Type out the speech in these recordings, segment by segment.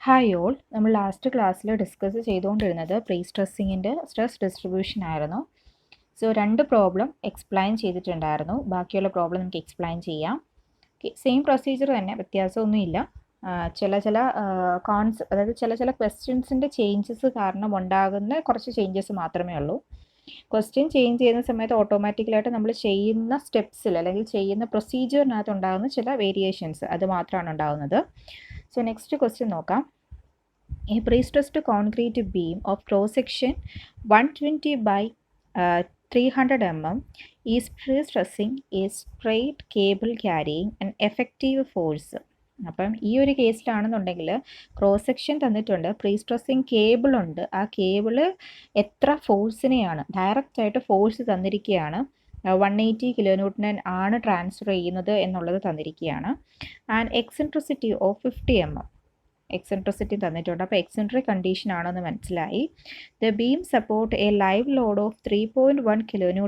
Hi all, നമ്മൾ last ക്ലാസ്സിൽ discuss ചെയ്തുകൊണ്ടിരുന്നത് പ്രീ സ്ട്രെസ്സിങ്ങിൻ്റെ സ്ട്രെസ് ഡിസ്ട്രിബ്യൂഷൻ ആയിരുന്നു. സോ 2 പ്രോബ്ലം എക്സ്പ്ലെയിൻ ചെയ്തിട്ടുണ്ടായിരുന്നു. ബാക്കിയുള്ള പ്രോബ്ലം നമുക്ക് എക്സ്പ്ലെയിൻ ചെയ്യാം. സെയിം പ്രൊസീജിയർ തന്നെ, വ്യത്യാസമൊന്നുമില്ല. ചില അതായത് ചില ക്വസ്റ്റ്യൻസിൻ്റെ ചേഞ്ചസ് കാരണം ഉണ്ടാകുന്ന കുറച്ച് ചേഞ്ചസ് മാത്രമേ ഉള്ളൂ. ക്വസ്റ്റ്യൻ ചേഞ്ച് ചെയ്യുന്ന സമയത്ത് ഓട്ടോമാറ്റിക്കലായിട്ട് നമ്മൾ ചെയ്യുന്ന സ്റ്റെപ്സിൽ അല്ലെങ്കിൽ ചെയ്യുന്ന പ്രൊസീജിയറിനകത്ത് ഉണ്ടാകുന്ന ചില വേരിയേഷൻസ് അത് മാത്രമാണ് ഉണ്ടാകുന്നത്. സോ നെക്സ്റ്റ് ക്വസ്റ്റ്യൻ നോക്കാം. A pre-stressed concrete beam of cross-section 120 by 300 mm is pre-stressing a straight cable carrying an effective force. അപ്പം ഈ ഒരു കേസിലാണെന്നുണ്ടെങ്കിൽ ക്രോസ് സെക്ഷൻ തന്നിട്ടുണ്ട്, പ്രീ സ്ട്രെസ്സിങ് കേബിൾ ഉണ്ട്. ആ കേബിള് എത്ര ഫോഴ്സിനെയാണ്, ഡയറക്റ്റായിട്ട് ഫോഴ്സ് തന്നിരിക്കുകയാണ്, 180 kN ആണ് ട്രാൻസ്ഫർ ചെയ്യുന്നത് എന്നുള്ളത് തന്നിരിക്കുകയാണ്. And eccentricity of 50 mm eccentricity തന്നിട്ടുണ്ട്. അപ്പോൾ എക്സെൻട്രിക് കണ്ടീഷൻ ആണെന്ന് മനസ്സിലായി. The beam support a live load of 3.1 kN.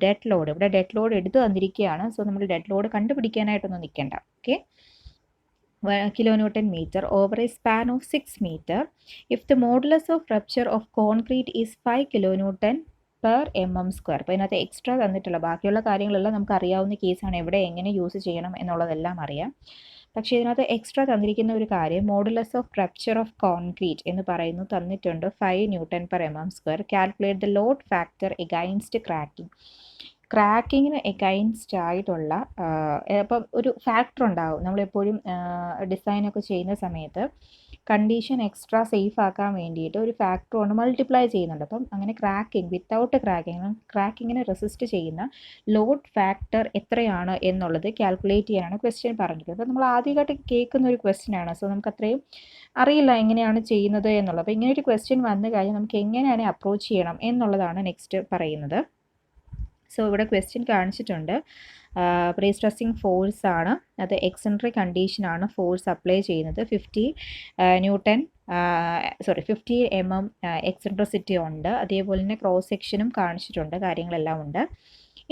Dead load, ഇവിടെ ഡെഡ് ലോഡ് എടുത്ത് തന്നിരിക്കുകയാണ്. സോ നമ്മൾ ഡെഡ് ലോഡ് കണ്ടുപിടിക്കാനായിട്ടൊന്നും നിൽക്കേണ്ട. Okay, kN over a span of 6 meter. If the modulus of rupture of concrete is 5 kN per mm square. അപ്പോൾ ഇതിനകത്ത് extra തന്നിട്ടുള്ള ബാക്കിയുള്ള കാര്യങ്ങളെല്ലാം നമുക്ക് അറിയാവുന്ന കേസാണ്, എവിടെ എങ്ങനെ യൂസ് ചെയ്യണം എന്നുള്ളതെല്ലാം അറിയാം. പക്ഷേ ഇതിനകത്ത് എക്സ്ട്രാ തന്നിരിക്കുന്ന ഒരു കാര്യം, modulus of rupture of concrete എന്ന് പറയുന്നു തന്നിട്ടുണ്ട് 5 N/mm². Calculate the load factor against cracking. ക്രാക്കിങ്ങിന് എഗൈൻസ്റ്റ് ആയിട്ടുള്ള അപ്പം ഒരു ഫാക്ടർ ഉണ്ടാകും. നമ്മളെപ്പോഴും ഡിസൈനൊക്കെ ചെയ്യുന്ന സമയത്ത് കണ്ടീഷൻ എക്സ്ട്രാ സേഫ് ആക്കാൻ വേണ്ടിയിട്ട് ഒരു ഫാക്ടർ കൊണ്ട് മൾട്ടിപ്ലൈ ചെയ്യുന്നുണ്ട്. അപ്പം അങ്ങനെ ക്രാക്കിംഗ്, വിത്തൗട്ട് ക്രാക്കിങ്ങിനെ റെസിസ്റ്റ് ചെയ്യുന്ന ലോഡ് ഫാക്ടർ എത്രയാണ് എന്നുള്ളത് കാൽക്കുലേറ്റ് ചെയ്യാനാണ് ക്വസ്റ്റ്യൻ പറഞ്ഞിരിക്കുന്നത്. അപ്പോൾ നമ്മൾ ആദ്യമായിട്ട് കേൾക്കുന്ന ഒരു ക്വസ്റ്റ്യൻ ആണ്. സോ നമുക്ക് അത്രയും അറിയില്ല എങ്ങനെയാണ് ചെയ്യുന്നത് എന്നുള്ളത്. അപ്പോൾ ഇങ്ങനെ ഒരു ക്വസ്റ്റ്യൻ വന്നു കഴിഞ്ഞാൽ നമുക്ക് എങ്ങനെയാണ് അപ്രോച്ച് ചെയ്യണം എന്നുള്ളതാണ് നെക്സ്റ്റ് പറയുന്നത്. സോ ഇവിടെ ക്വസ്റ്റ്യൻ കാണിച്ചിട്ടുണ്ട്, പ്രീ സ്ട്രെസ്സിങ് ഫോഴ്സ് ആണ്, അത് എക്സെൻട്രിക് കണ്ടീഷനാണ് ഫോഴ്സ് അപ്ലൈ ചെയ്യുന്നത്. 50 mm എക്സെൻട്രിസിറ്റി ഉണ്ട്. അതേപോലെ തന്നെ ക്രോസ് സെക്ഷനും കാണിച്ചിട്ടുണ്ട്, കാര്യങ്ങളെല്ലാം ഉണ്ട്.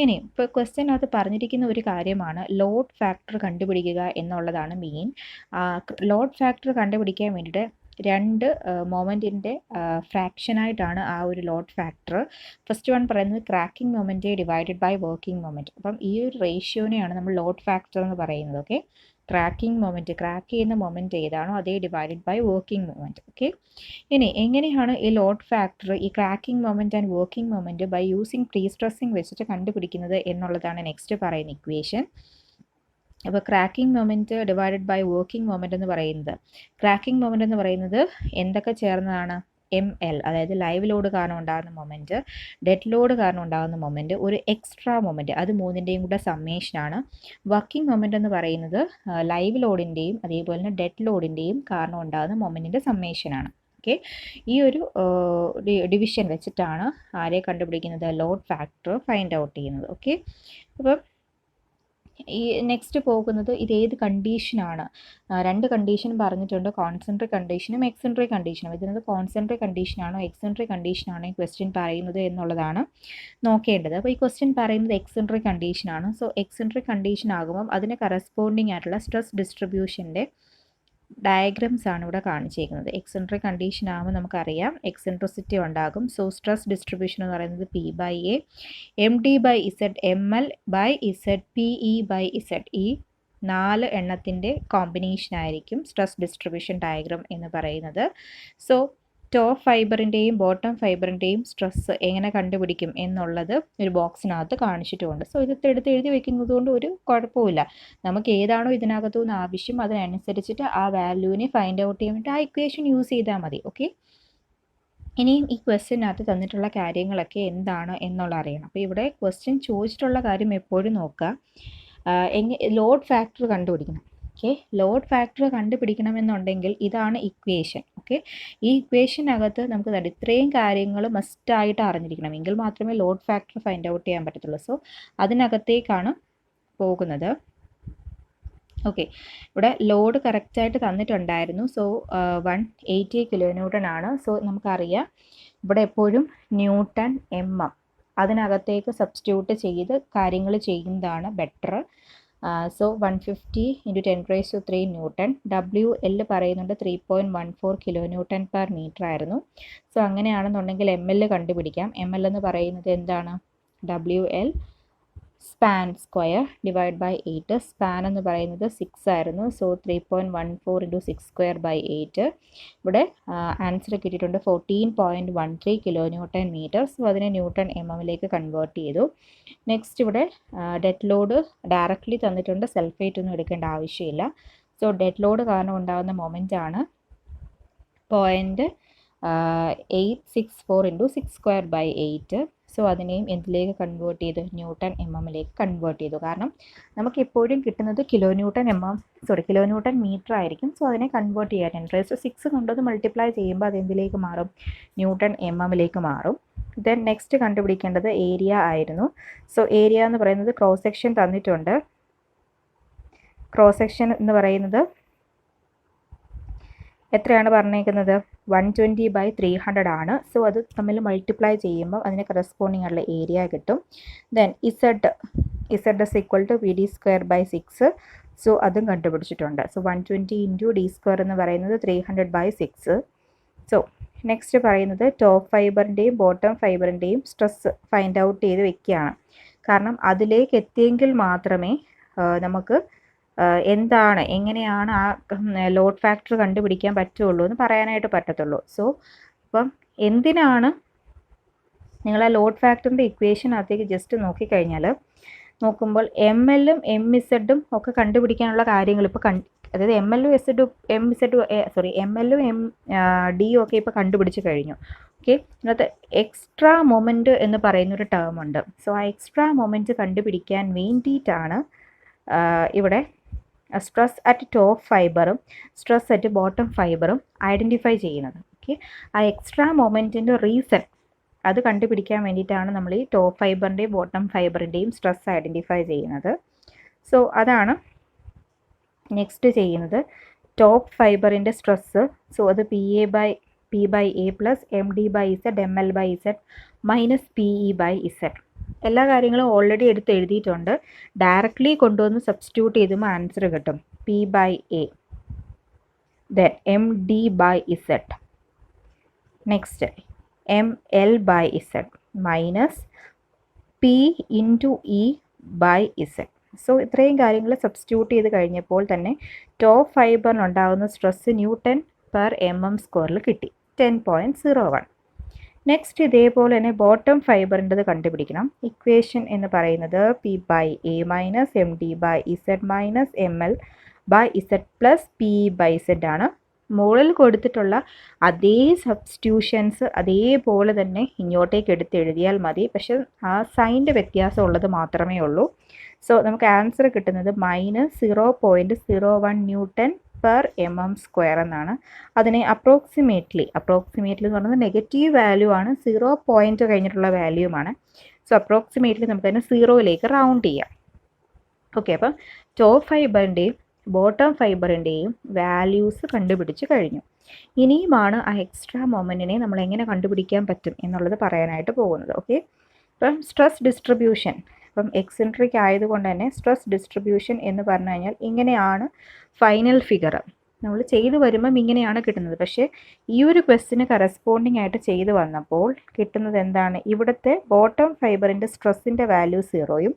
ഇനി ഇപ്പോൾ ക്വസ്റ്റ്യനകത്ത് പറഞ്ഞിരിക്കുന്ന ഒരു കാര്യമാണ് ലോഡ് ഫാക്ടർ കണ്ടുപിടിക്കുക എന്നുള്ളതാണ് മെയിൻ. ലോഡ് ഫാക്ടർ കണ്ടുപിടിക്കാൻ വേണ്ടിയിട്ട് 2 മൊമെൻറ്റിൻ്റെ ഫ്രാക്ഷനായിട്ടാണ് ആ ഒരു ലോഡ് ഫാക്ടർ. ഫസ്റ്റ് വൺ പറയുന്നത് cracking moment divided by working moment. അപ്പം ഈ ഒരു റേഷ്യോനെയാണ് നമ്മൾ ലോഡ് ഫാക്ടർ എന്ന് പറയുന്നത്. ഓക്കെ, ക്രാക്കിംഗ് മൊമെൻറ്റ്, ക്രാക്ക് ചെയ്യുന്ന മൊമെൻറ്റ് ഏതാണോ അതേ divided by working moment. Okay, ഇനി എങ്ങനെയാണ് ഈ ലോഡ് ഫാക്ടർ, ഈ cracking moment and working moment by using prestressing വെച്ചിട്ട് കണ്ടുപിടിക്കുന്നത് എന്നുള്ളതാണ് നെക്സ്റ്റ് പറയുന്ന ഇക്വേഷൻ. അപ്പോൾ cracking moment divided by working moment എന്ന് പറയുന്നത്, ക്രാക്കിംഗ് മൊമെൻറ്റ് എന്ന് പറയുന്നത് എന്തൊക്കെ ചേർന്നതാണ്? ML, അതായത് ലൈവ് ലോഡ് കാരണം ഉണ്ടാകുന്ന മൊമെൻറ്റ്, ഡെഡ് ലോഡ് കാരണം ഉണ്ടാകുന്ന മൊമെൻറ്റ്, ഒരു എക്സ്ട്രാ മൊമെൻറ്റ്, അത് മൂന്നിൻ്റെയും കൂടെ സമ്മേഷനാണ്. വർക്കിംഗ് മൊമെൻറ്റ് എന്ന് പറയുന്നത് ലൈവ് ലോഡിൻ്റെയും അതേപോലെ തന്നെ ഡെഡ് ലോഡിൻ്റെയും കാരണം ഉണ്ടാകുന്ന മൊമെൻറ്റിൻ്റെ സമ്മേഷനാണ്. ഓക്കെ, ഈ ഒരു ഡിവിഷൻ വെച്ചിട്ടാണ് ആരെ കണ്ടുപിടിക്കുന്നത്? ലോഡ് ഫാക്ടർ ഫൈൻഡ് ഔട്ട് ചെയ്യുന്നത്. ഓക്കെ, അപ്പം ഈ നെക്സ്റ്റ് പോകുന്നത് ഇതേത് കണ്ടീഷനാണ്? 2 കണ്ടീഷൻ പറഞ്ഞിട്ടുണ്ട്, കോൺസെൻട്രിക് കണ്ടീഷനും എക്സെൻട്രിക് കണ്ടീഷനും. ഇതിനകത്ത് കോൺസെൻട്രിക് കണ്ടീഷനാണോ എക്സെൻട്രിക് കണ്ടീഷനാണോ ഈ ക്വസ്റ്റ്യൻ പറയുന്നത് എന്നുള്ളതാണ് നോക്കേണ്ടത്. അപ്പോൾ ഈ ക്വസ്റ്റ്യൻ പറയുന്നത് എക്സെൻട്രിക് കണ്ടീഷനാണ്. സോ എക്സെൻട്രിക് കണ്ടീഷൻ ആകുമ്പം അതിന് കറസ്പോണ്ടിങ് ആയിട്ടുള്ള സ്ട്രെസ് ഡിസ്ട്രിബ്യൂഷൻ്റെ ഡയഗ്രംസ് ആണ് ഇവിടെ കാണിച്ചിരിക്കുന്നത്. എക്സെൻട്രിക് കണ്ടീഷൻ ആകുമ്പോൾ നമുക്കറിയാം എക്സെൻട്രിസിറ്റി ഉണ്ടാകും. സോ സ്ട്രെസ് ഡിസ്ട്രിബ്യൂഷൻ എന്ന് പറയുന്നത് P/A, MD/Z, ML/Z, PE/Z. ഈ 4 എണ്ണത്തിൻ്റെ കോമ്പിനേഷൻ ആയിരിക്കും സ്ട്രെസ് ഡിസ്ട്രിബ്യൂഷൻ ഡയഗ്രം എന്ന് പറയുന്നത്. സോ ടോപ്പ് ഫൈബറിൻ്റെയും ബോട്ടം ഫൈബറിൻ്റെയും സ്ട്രെസ് എങ്ങനെ കണ്ടുപിടിക്കും എന്നുള്ളത് ഒരു ബോക്സിനകത്ത് കാണിച്ചിട്ടുമുണ്ട്. സോ ഇത് എടുത്ത് എഴുതി വെക്കുന്നത് കൊണ്ട് ഒരു കുഴപ്പമില്ല. നമുക്ക് ഏതാണോ ഇതിനകത്തുനിന്ന് ആവശ്യം അതിനനുസരിച്ചിട്ട് ആ വാല്യൂവിനെ ഫൈൻഡ് ഔട്ട് ചെയ്യാൻ വേണ്ടി ആ ഇക്വേഷൻ യൂസ് ചെയ്താൽ മതി. ഓക്കെ, ഇനിയും ഈ ക്വസ്റ്റ്യനകത്ത് തന്നിട്ടുള്ള കാര്യങ്ങളൊക്കെ എന്താണ് എന്നുള്ള അറിയണം. അപ്പോൾ ഇവിടെ ക്വസ്റ്റ്യൻ ചോദിച്ചിട്ടുള്ള കാര്യം എപ്പോഴും നോക്കുക, ലോഡ് ഫാക്ടർ കണ്ടുപിടിക്കണം. ഓക്കെ, ലോഡ് ഫാക്ടർ കണ്ടുപിടിക്കണമെന്നുണ്ടെങ്കിൽ ഇതാണ് ഇക്വേഷൻ. ഓക്കെ, ഈ ഇക്വേഷനകത്ത് നമുക്ക് ഇത്രയും കാര്യങ്ങൾ മസ്റ്റായിട്ട് അറിഞ്ഞിരിക്കണം, എങ്കിൽ മാത്രമേ ലോഡ് ഫാക്ടർ ഫൈൻഡ് ഔട്ട് ചെയ്യാൻ പറ്റത്തുള്ളൂ. സോ അതിനകത്തേക്കാണ് പോകുന്നത്. ഓക്കെ, ഇവിടെ ലോഡ് കറക്റ്റായിട്ട് തന്നിട്ടുണ്ടായിരുന്നു. സോ 180 കിലോന്യൂട്ടൺ ആണ്. സോ നമുക്കറിയാം ഇവിടെ എപ്പോഴും ന്യൂട്ടൺ അതിനകത്തേക്ക് സബ്സ്റ്റിറ്റ്യൂട്ട് ചെയ്ത് കാര്യങ്ങൾ ചെയ്യുന്നതാണ് ബെറ്റർ. So 150 × 10⁻³ newton. WL പറയുന്നുണ്ട് 3.14 കിലോന്യൂട്ടൺ പെർ മീറ്റർ ആയിരുന്നു. സോ അങ്ങനെയാണെന്നുണ്ടെങ്കിൽ ML കണ്ടുപിടിക്കാം. ML എന്ന് പറയുന്നത് എന്താണ്? WL span square divide by 8. Span എന്ന് പറയുന്നത് 6 ആയിരുന്നു. സോ 3.14 × 6² / 8. ഇവിടെ ആൻസർ കിട്ടിയിട്ടുണ്ട് 14.13 കിലോന്യൂട്ടൺ മീറ്റർ. സോ അതിനെ ന്യൂട്ടൺ MM കൺവേർട്ട് ചെയ്തു. നെക്സ്റ്റ് ഇവിടെ ഡെഡ് ലോഡ് ഡയറക്റ്റ്ലി തന്നിട്ടുണ്ട്, സെൽഫേറ്റ് ഒന്നും എടുക്കേണ്ട ആവശ്യമില്ല. സോ ഡെഡ് ലോഡ് കാരണം ഉണ്ടാകുന്ന മൊമെൻ്റ് ആണ് 0.864 × 6² / 8. സോ അതിനെയും എന്തിലേക്ക് കൺവേർട്ട് ചെയ്ത്? ന്യൂട്ടൺ MM കൺവേർട്ട് ചെയ്തു. കാരണം നമുക്ക് എപ്പോഴും കിട്ടുന്നത് കിലോന്യൂട്ടൺ മീറ്റർ ആയിരിക്കും. സോ അതിനെ കൺവേർട്ട് ചെയ്യാൻ 10⁻⁶ കൊണ്ടത് മൾട്ടിപ്ലൈ ചെയ്യുമ്പോൾ അത് എന്തിലേക്ക് മാറും? ന്യൂട്ടൺ MM മാറും. ദെൻ നെക്സ്റ്റ് കണ്ടുപിടിക്കേണ്ടത് ഏരിയ ആയിരുന്നു. സോ ഏരിയ എന്ന് പറയുന്നത് ക്രോസ് സെക്ഷൻ തന്നിട്ടുണ്ട്. ക്രോസ് സെക്ഷൻ എന്ന് പറയുന്നത് എത്രയാണ് പറഞ്ഞേക്കുന്നത്? 120/300 ആണ്. സോ അത് തമ്മിൽ മൾട്ടിപ്ലൈ ചെയ്യുമ്പോൾ അതിന് കറസ്പോണ്ടിങ് ആയിട്ടുള്ള ഏരിയ കിട്ടും. Then Z = VD²/6. സോ അതും കണ്ടുപിടിച്ചിട്ടുണ്ട്. സോ 120 × D² എന്ന് പറയുന്നത് 300/6. സോ നെക്സ്റ്റ് പറയുന്നത് ടോപ്പ് ഫൈബറിൻ്റെയും ബോട്ടം ഫൈബറിൻ്റെയും സ്ട്രെസ് ഫൈൻഡ് ഔട്ട് ചെയ്ത് വെക്കുകയാണ്. കാരണം അതിലേക്ക് എത്തിയെങ്കിൽ മാത്രമേ നമുക്ക് എങ്ങനെയാണ് ആ ലോഡ് ഫാക്ടർ കണ്ടുപിടിക്കാൻ പറ്റുള്ളൂ എന്ന് പറയാനായിട്ട് പറ്റത്തുള്ളൂ. സോ അപ്പം എന്തിനാണ് നിങ്ങൾ ആ ലോഡ് ഫാക്ടറിൻ്റെ ഇക്വേഷനകത്തേക്ക് ജസ്റ്റ് നോക്കുമ്പോൾ MLഉം MZഉം ഒക്കെ കണ്ടുപിടിക്കാനുള്ള കാര്യങ്ങൾ ഇപ്പോൾ അതായത് MLഉം Dയും ഒക്കെ ഇപ്പോൾ കണ്ടുപിടിച്ച് കഴിഞ്ഞു. ഓക്കെ, അതിനകത്ത് എക്സ്ട്രാ മൊമെൻറ്റ് എന്ന് പറയുന്നൊരു ടേം ഉണ്ട്. സോ ആ എക്സ്ട്രാ മൊമെൻറ്റ് കണ്ടുപിടിക്കാൻ വേണ്ടിയിട്ടാണ് ഇവിടെ സ്ട്രെസ് അറ്റ് ടോപ്പ് ഫൈബറും സ്ട്രെസ് അറ്റ് ബോട്ടം ഫൈബറും ഐഡൻറ്റിഫൈ ചെയ്യുന്നത്. ഓക്കെ, ആ എക്സ്ട്രാ മൊമെൻറ്റിൻ്റെ റീസൺ അത് കണ്ടുപിടിക്കാൻ വേണ്ടിയിട്ടാണ് നമ്മൾ ഈ ടോപ്പ് ഫൈബറിൻ്റെയും ബോട്ടം ഫൈബറിൻ്റെയും സ്ട്രെസ് ഐഡൻറ്റിഫൈ ചെയ്യുന്നത്. സോ അതാണ് നെക്സ്റ്റ് ചെയ്യുന്നത്. ടോപ്പ് ഫൈബറിൻ്റെ സ്ട്രെസ്സ്, സോ അത് P/A + MD/Z ML/Z - PE/Z. എല്ലാ കാര്യങ്ങളും ഓൾറെഡി എടുത്ത് എഴുതിയിട്ടുണ്ട്. ഡയറക്റ്റ്ലി കൊണ്ടുവന്ന് സബ്സ്റ്റിറ്റ്യൂട്ട് ചെയ്തുമ്പോൾ ആൻസർ കിട്ടും P/A. Then MD/Z. Next ML/Z minus P × E/Z. So ഇത്രയും കാര്യങ്ങൾ സബ്സ്റ്റിറ്റ്യൂട്ട് ചെയ്ത് കഴിഞ്ഞപ്പോൾ തന്നെ ടോപ്പ് ഫൈബറിനുണ്ടാകുന്ന സ്ട്രെസ് Newton/mm² കിട്ടി 10.01. നെക്സ്റ്റ് ഇതേപോലെ തന്നെ ബോട്ടം ഫൈബറിൻ്റെത് കണ്ടുപിടിക്കണം. ഇക്വേഷൻ എന്ന് പറയുന്നത് P/A - MD/Z - ML/Z + PE/Z ആണ്. മുകളിൽ കൊടുത്തിട്ടുള്ള അതേ സബ്സ്റ്റിറ്റ്യൂഷൻസ് അതേപോലെ തന്നെ ഇങ്ങോട്ടേക്ക് എടുത്ത് എഴുതിയാൽ മതി. പക്ഷെ ആ സൈൻ്റെ വ്യത്യാസം ഉള്ളത് മാത്രമേ ഉള്ളൂ. സോ നമുക്ക് ആൻസർ കിട്ടുന്നത് -0.01 Newton/mm² എന്നാണ്. അതിനെ അപ്രോക്സിമേറ്റ്ലി എന്ന് പറയുന്നത് നെഗറ്റീവ് വാല്യൂ ആണ്, 0 പോയിൻ്റ് കഴിഞ്ഞിട്ടുള്ള വാല്യൂമാണ്. സോ അപ്രോക്സിമേറ്റ്ലി നമുക്കതിനെ 0ലേക്ക് റൗണ്ട് ചെയ്യാം. ഓക്കെ, അപ്പം ടോപ്പ് ഫൈബറിൻ്റെയും ബോട്ടം ഫൈബറിൻ്റെയും വാല്യൂസ് കണ്ടുപിടിച്ച് കഴിഞ്ഞു. ഇനിയുമാണ് ആ എക്സ്ട്രാ മൊമെൻറ്റിനെ നമ്മൾ എങ്ങനെ കണ്ടുപിടിക്കാൻ പറ്റും എന്നുള്ളത് പറയാനായിട്ട് പോകുന്നത്. ഓക്കെ, ഇപ്പം സ്ട്രെസ് ഡിസ്ട്രിബ്യൂഷൻ, ഇപ്പം എക്സെൻട്രിക് ആയതുകൊണ്ട് തന്നെ സ്ട്രെസ് ഡിസ്ട്രിബ്യൂഷൻ എന്ന് പറഞ്ഞു കഴിഞ്ഞാൽ ഇങ്ങനെയാണ് ഫൈനൽ ഫിഗർ. നമ്മൾ ചെയ്തു വരുമ്പം ഇങ്ങനെയാണ് കിട്ടുന്നത്. പക്ഷേ ഈ ഒരു ക്വസ്റ്റിന് കറസ്പോണ്ടിങ് ആയിട്ട് ചെയ്തു വന്നപ്പോൾ കിട്ടുന്നത് എന്താണ്? ഇവിടുത്തെ ബോട്ടം ഫൈബറിൻ്റെ സ്ട്രെസ്സിൻ്റെ വാല്യൂ 0യും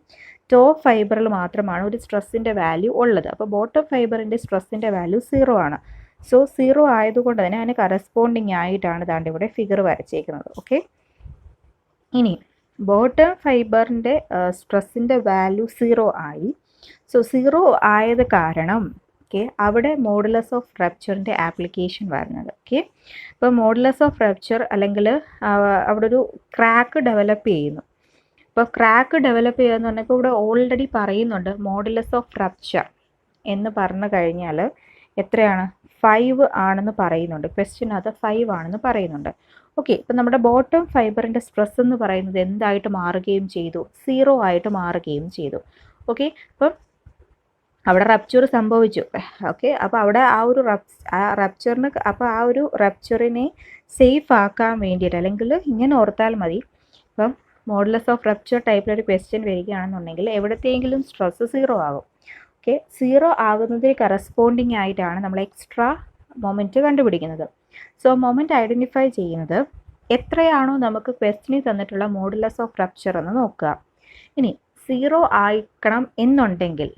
ടോപ്പ് ഫൈബറിൽ മാത്രമാണ് ഒരു സ്ട്രെസ്സിൻ്റെ വാല്യൂ ഉള്ളത്. അപ്പോൾ ബോട്ടം ഫൈബറിൻ്റെ സ്ട്രെസ്സിൻ്റെ വാല്യൂ 0 ആണ്. സോ 0 ആയതുകൊണ്ട് തന്നെ അതിന് കറസ്പോണ്ടിങ് ആയിട്ടാണ് ദാണ്ട് ഇവിടെ ഫിഗർ വരച്ചേക്കുന്നത്. ഓക്കെ, ഇനി ബോട്ടം ഫൈബറിൻ്റെ സ്ട്രെസ്സിൻ്റെ വാല്യൂ 0 ആയി. സോ 0 ആയത് കാരണം അവിടെ മോഡുലസ് ഓഫ് റപ്ചറിൻ്റെ ആപ്ലിക്കേഷൻ വരുന്നത്. ഓക്കെ, അപ്പോൾ മോഡുലസ് ഓഫ് റപ്ചർ അല്ലെങ്കിൽ അവിടെ ഒരു ക്രാക്ക് ഡെവലപ്പ് ചെയ്യുന്നു. അപ്പോൾ ക്രാക്ക് ഡെവലപ്പ് ചെയ്യുക എന്ന് പറഞ്ഞാൽ ഇപ്പോൾ ഇവിടെ ഓൾറെഡി പറയുന്നുണ്ട് മോഡുലസ് ഓഫ് റപ്ചർ എന്ന് പറഞ്ഞു കഴിഞ്ഞാൽ എത്രയാണ്? 5 ആണെന്ന് പറയുന്നുണ്ട്. ക്വസ്റ്റ്യനകത്ത് 5 ആണെന്ന് പറയുന്നുണ്ട്. ഓക്കെ, ഇപ്പം നമ്മുടെ ബോട്ടം ഫൈബറിൻ്റെ സ്ട്രെസ് എന്ന് പറയുന്നത് എന്തായിട്ട് മാറുകയും ചെയ്തു? 0 ആയിട്ട് മാറുകയും ചെയ്തു. ഓക്കെ, അപ്പം അവിടെ റപ്ചർ സംഭവിച്ചു. ഓക്കെ, അപ്പോൾ അവിടെ ആ ഒരു റപ്ചറിന് അപ്പോൾ ആ ഒരു റപ്ചറിനെ സേഫ് ആക്കാൻ വേണ്ടിയിട്ട്, അല്ലെങ്കിൽ ഇങ്ങനെ ഓർത്താൽ മതി, ഇപ്പം മോഡുലസ് ഓഫ് റപ്ചർ ടൈപ്പിലൊരു ക്വസ്റ്റ്യൻ വരികയാണെന്നുണ്ടെങ്കിൽ എവിടത്തെയെങ്കിലും സ്ട്രെസ് 0 ആകും. ഓക്കെ, 0 ആകുന്നതിന് കറസ്പോണ്ടിങ് ആയിട്ടാണ് നമ്മൾ എക്സ്ട്രാ മൊമെൻറ്റ് കണ്ടുപിടിക്കുന്നത്. സോ മൊമെൻറ്റ് ഐഡൻറ്റിഫൈ ചെയ്യുന്നത് എത്രയാണോ നമുക്ക് ക്വസ്റ്റ്യനിൽ തന്നിട്ടുള്ള മോഡുലസ് ഓഫ് റപ്ചർ എന്ന് നോക്കുക. ഇനി 0 ആയിക്കണം എന്നുണ്ടെങ്കിൽ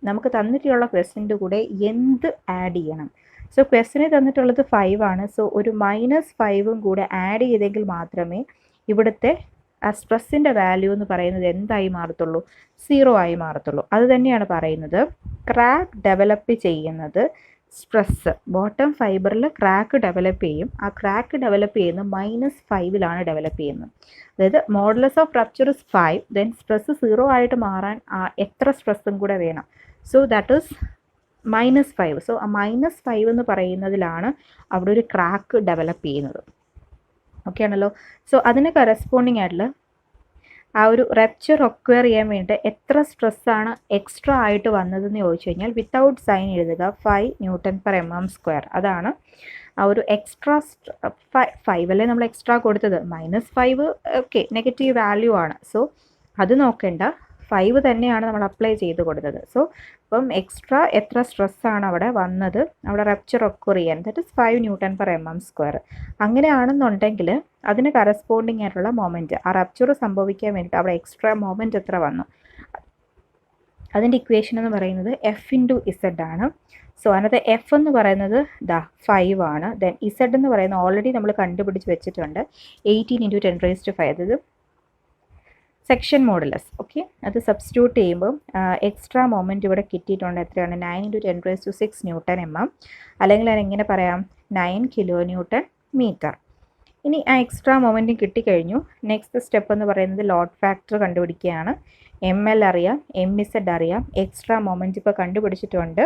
നമുക്ക് തന്നിട്ടുള്ള ക്വസ്റ്റ്യൻ്റെ കൂടെ എന്ത് ആഡ് ചെയ്യണം? സോ ക്വസ്റ്റ്യനിൽ തന്നിട്ടുള്ളത് 5 ആണ്. സോ ഒരു -5 കൂടെ ആഡ് ചെയ്തെങ്കിൽ മാത്രമേ ഇവിടുത്തെ ആ സ്ട്രെസ്സിൻ്റെ വാല്യൂ എന്ന് പറയുന്നത് എന്തായി മാറത്തുള്ളൂ? 0 ആയി മാറത്തുള്ളൂ. അത് തന്നെയാണ് പറയുന്നത്. ക്രാക്ക് ഡെവലപ്പ് ചെയ്യുന്നത് സ്ട്രെസ്സ്, ബോട്ടം ഫൈബറിൽ ക്രാക്ക് ഡെവലപ്പ് ചെയ്യും. ആ ക്രാക്ക് ഡെവലപ്പ് ചെയ്യുന്നത് -5 ഡെവലപ്പ് ചെയ്യുന്നത്. അതായത് modulus of rupture is 5, then stress 0 ആയിട്ട് മാറാൻ എത്ര സ്ട്രെസ്സും കൂടെ വേണം? So that is -5. സോ ആ -5 എന്ന് പറയുന്നതിലാണ് അവിടെ ഒരു ക്രാക്ക് ഡെവലപ്പ് ചെയ്യുന്നത്. ഓക്കെ ആണല്ലോ. സോ അതിന് കറസ്പോണ്ടിങ് ആയിട്ടുള്ള ആ ഒരു റപ്ചർ ഒക്വയർ ചെയ്യാൻ വേണ്ടി എത്ര സ്ട്രെസ്സാണ് എക്സ്ട്രാ ആയിട്ട് വന്നതെന്ന് ചോദിച്ചു കഴിഞ്ഞാൽ വിത്തൗട്ട് സൈൻ എഴുതുക 5 Nm². അതാണ് ആ ഒരു എക്സ്ട്രാ 5 അല്ലേ നമ്മൾ എക്സ്ട്രാ കൊടുത്തത്. -5 ഓക്കെ നെഗറ്റീവ് വാല്യൂ ആണ്. സോ അത് നോക്കേണ്ട, 5 തന്നെയാണ് നമ്മൾ അപ്ലൈ ചെയ്ത് കൊടുത്തത്. സോ അപ്പം എക്സ്ട്രാ എത്ര സ്ട്രെസ്സാണ് അവിടെ വന്നത് അവിടെ റപ്ചർ ഒക്വർ ചെയ്യാൻ, ദാറ്റ് ഇസ് 5 Nm². അങ്ങനെയാണെന്നുണ്ടെങ്കിൽ അതിന് കറസ്പോണ്ടിങ് ആയിട്ടുള്ള മൊമെൻറ്റ്, ആ റപ്ചർ സംഭവിക്കാൻ വേണ്ടിയിട്ട് അവിടെ എക്സ്ട്രാ മൊമെൻറ്റ് എത്ര വന്നു, അതിൻ്റെ ഇക്വേഷൻ എന്ന് പറയുന്നത് F×Z ആണ്. സോ അതിനകത്ത് F എന്ന് പറയുന്നത് 5 ആണ്. ദെൻ Z എന്ന് പറയുന്നത് ഓൾറെഡി നമ്മൾ കണ്ടുപിടിച്ച് വെച്ചിട്ടുണ്ട്, 18 × 10⁵. അതായത് സെക്ഷൻ മോഡുലസ്. ഓക്കെ, അത് സബ്സ്റ്റിറ്റ്യൂട്ട് ചെയ്യുമ്പോൾ എക്സ്ട്രാ മൊമെൻറ്റ് ഇവിടെ കിട്ടിയിട്ടുണ്ട്. എത്രയാണ്? 9 × 10⁶ Nm, അല്ലെങ്കിൽ ഞാൻ എങ്ങനെ പറയാം? 9 kN/m. ഇനി ആ എക്സ്ട്രാ മൊമെൻറ്റും കിട്ടിക്കഴിഞ്ഞു. നെക്സ്റ്റ് സ്റ്റെപ്പ് എന്ന് പറയുന്നത് ലോഡ് ഫാക്ടർ കണ്ടുപിടിക്കുകയാണ്. ML അറിയാം, MZ അറിയാം, എക്സ്ട്രാ മൊമെൻറ്റ് ഇപ്പോൾ കണ്ടുപിടിച്ചിട്ടുണ്ട്.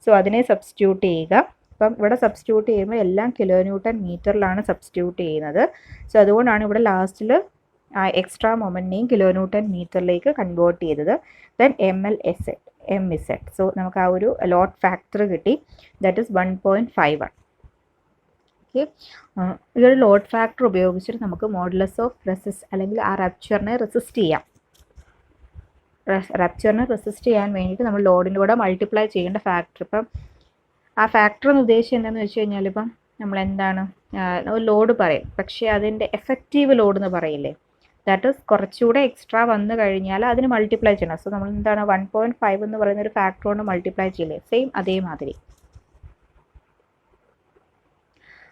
സോ അതിനെ സബ്സ്റ്റിറ്റ്യൂട്ട് ചെയ്യുക. അപ്പം ഇവിടെ സബ്സ്റ്റിറ്റ്യൂട്ട് ചെയ്യുമ്പോൾ എല്ലാം kN/m സബ്സ്റ്റിറ്റ്യൂട്ട് ചെയ്യുന്നത്. സോ അതുകൊണ്ടാണ് ഇവിടെ ലാസ്റ്റിൽ ആ എക്സ്ട്രാ മൊമെൻറ്റിനെയും kN/m കൺവേർട്ട് ചെയ്തത്. Then MZ. സോ നമുക്ക് ആ ഒരു ലോഡ് ഫാക്ടർ കിട്ടി, ദാറ്റ് ഇസ് 1.51. ഓക്കെ, ഈ ഒരു ലോഡ് ഫാക്ടർ ഉപയോഗിച്ചിട്ട് നമുക്ക് മോഡുലസ് ഓഫ് റെസിസ്റ്റ് അല്ലെങ്കിൽ ആ റപ്ചറിനെ റെസിസ്റ്റ് ചെയ്യാം. റപ്ചറിനെ റെസിസ്റ്റ് ചെയ്യാൻ വേണ്ടിയിട്ട് നമ്മൾ ലോഡിൻ്റെ കൂടെ മൾട്ടിപ്ലൈ ചെയ്യേണ്ട ഫാക്ടർ, ഇപ്പം ആ ഫാക്ടർ എന്ന് ഉദ്ദേശിച്ചത് എന്താണെന്ന് വെച്ച് കഴിഞ്ഞാൽ ഇപ്പം നമ്മൾ എന്താണ് ലോഡ് പറയും, പക്ഷേ അതിൻ്റെ എഫക്റ്റീവ് ലോഡ് എന്ന് പറയില്ലേ, ദാറ്റ് ഈസ് കുറച്ചുകൂടെ എക്സ്ട്രാ വന്നു കഴിഞ്ഞാൽ അതിന് മൾട്ടിപ്ലൈ ചെയ്യണം. സോ നമ്മൾ എന്താണ് 1.5 എന്ന് പറയുന്ന ഒരു ഫാക്ടർ കൊണ്ട് മൾട്ടിപ്ലൈ ചെയ്യില്ലേ, സെയിം അതേമാതിരി.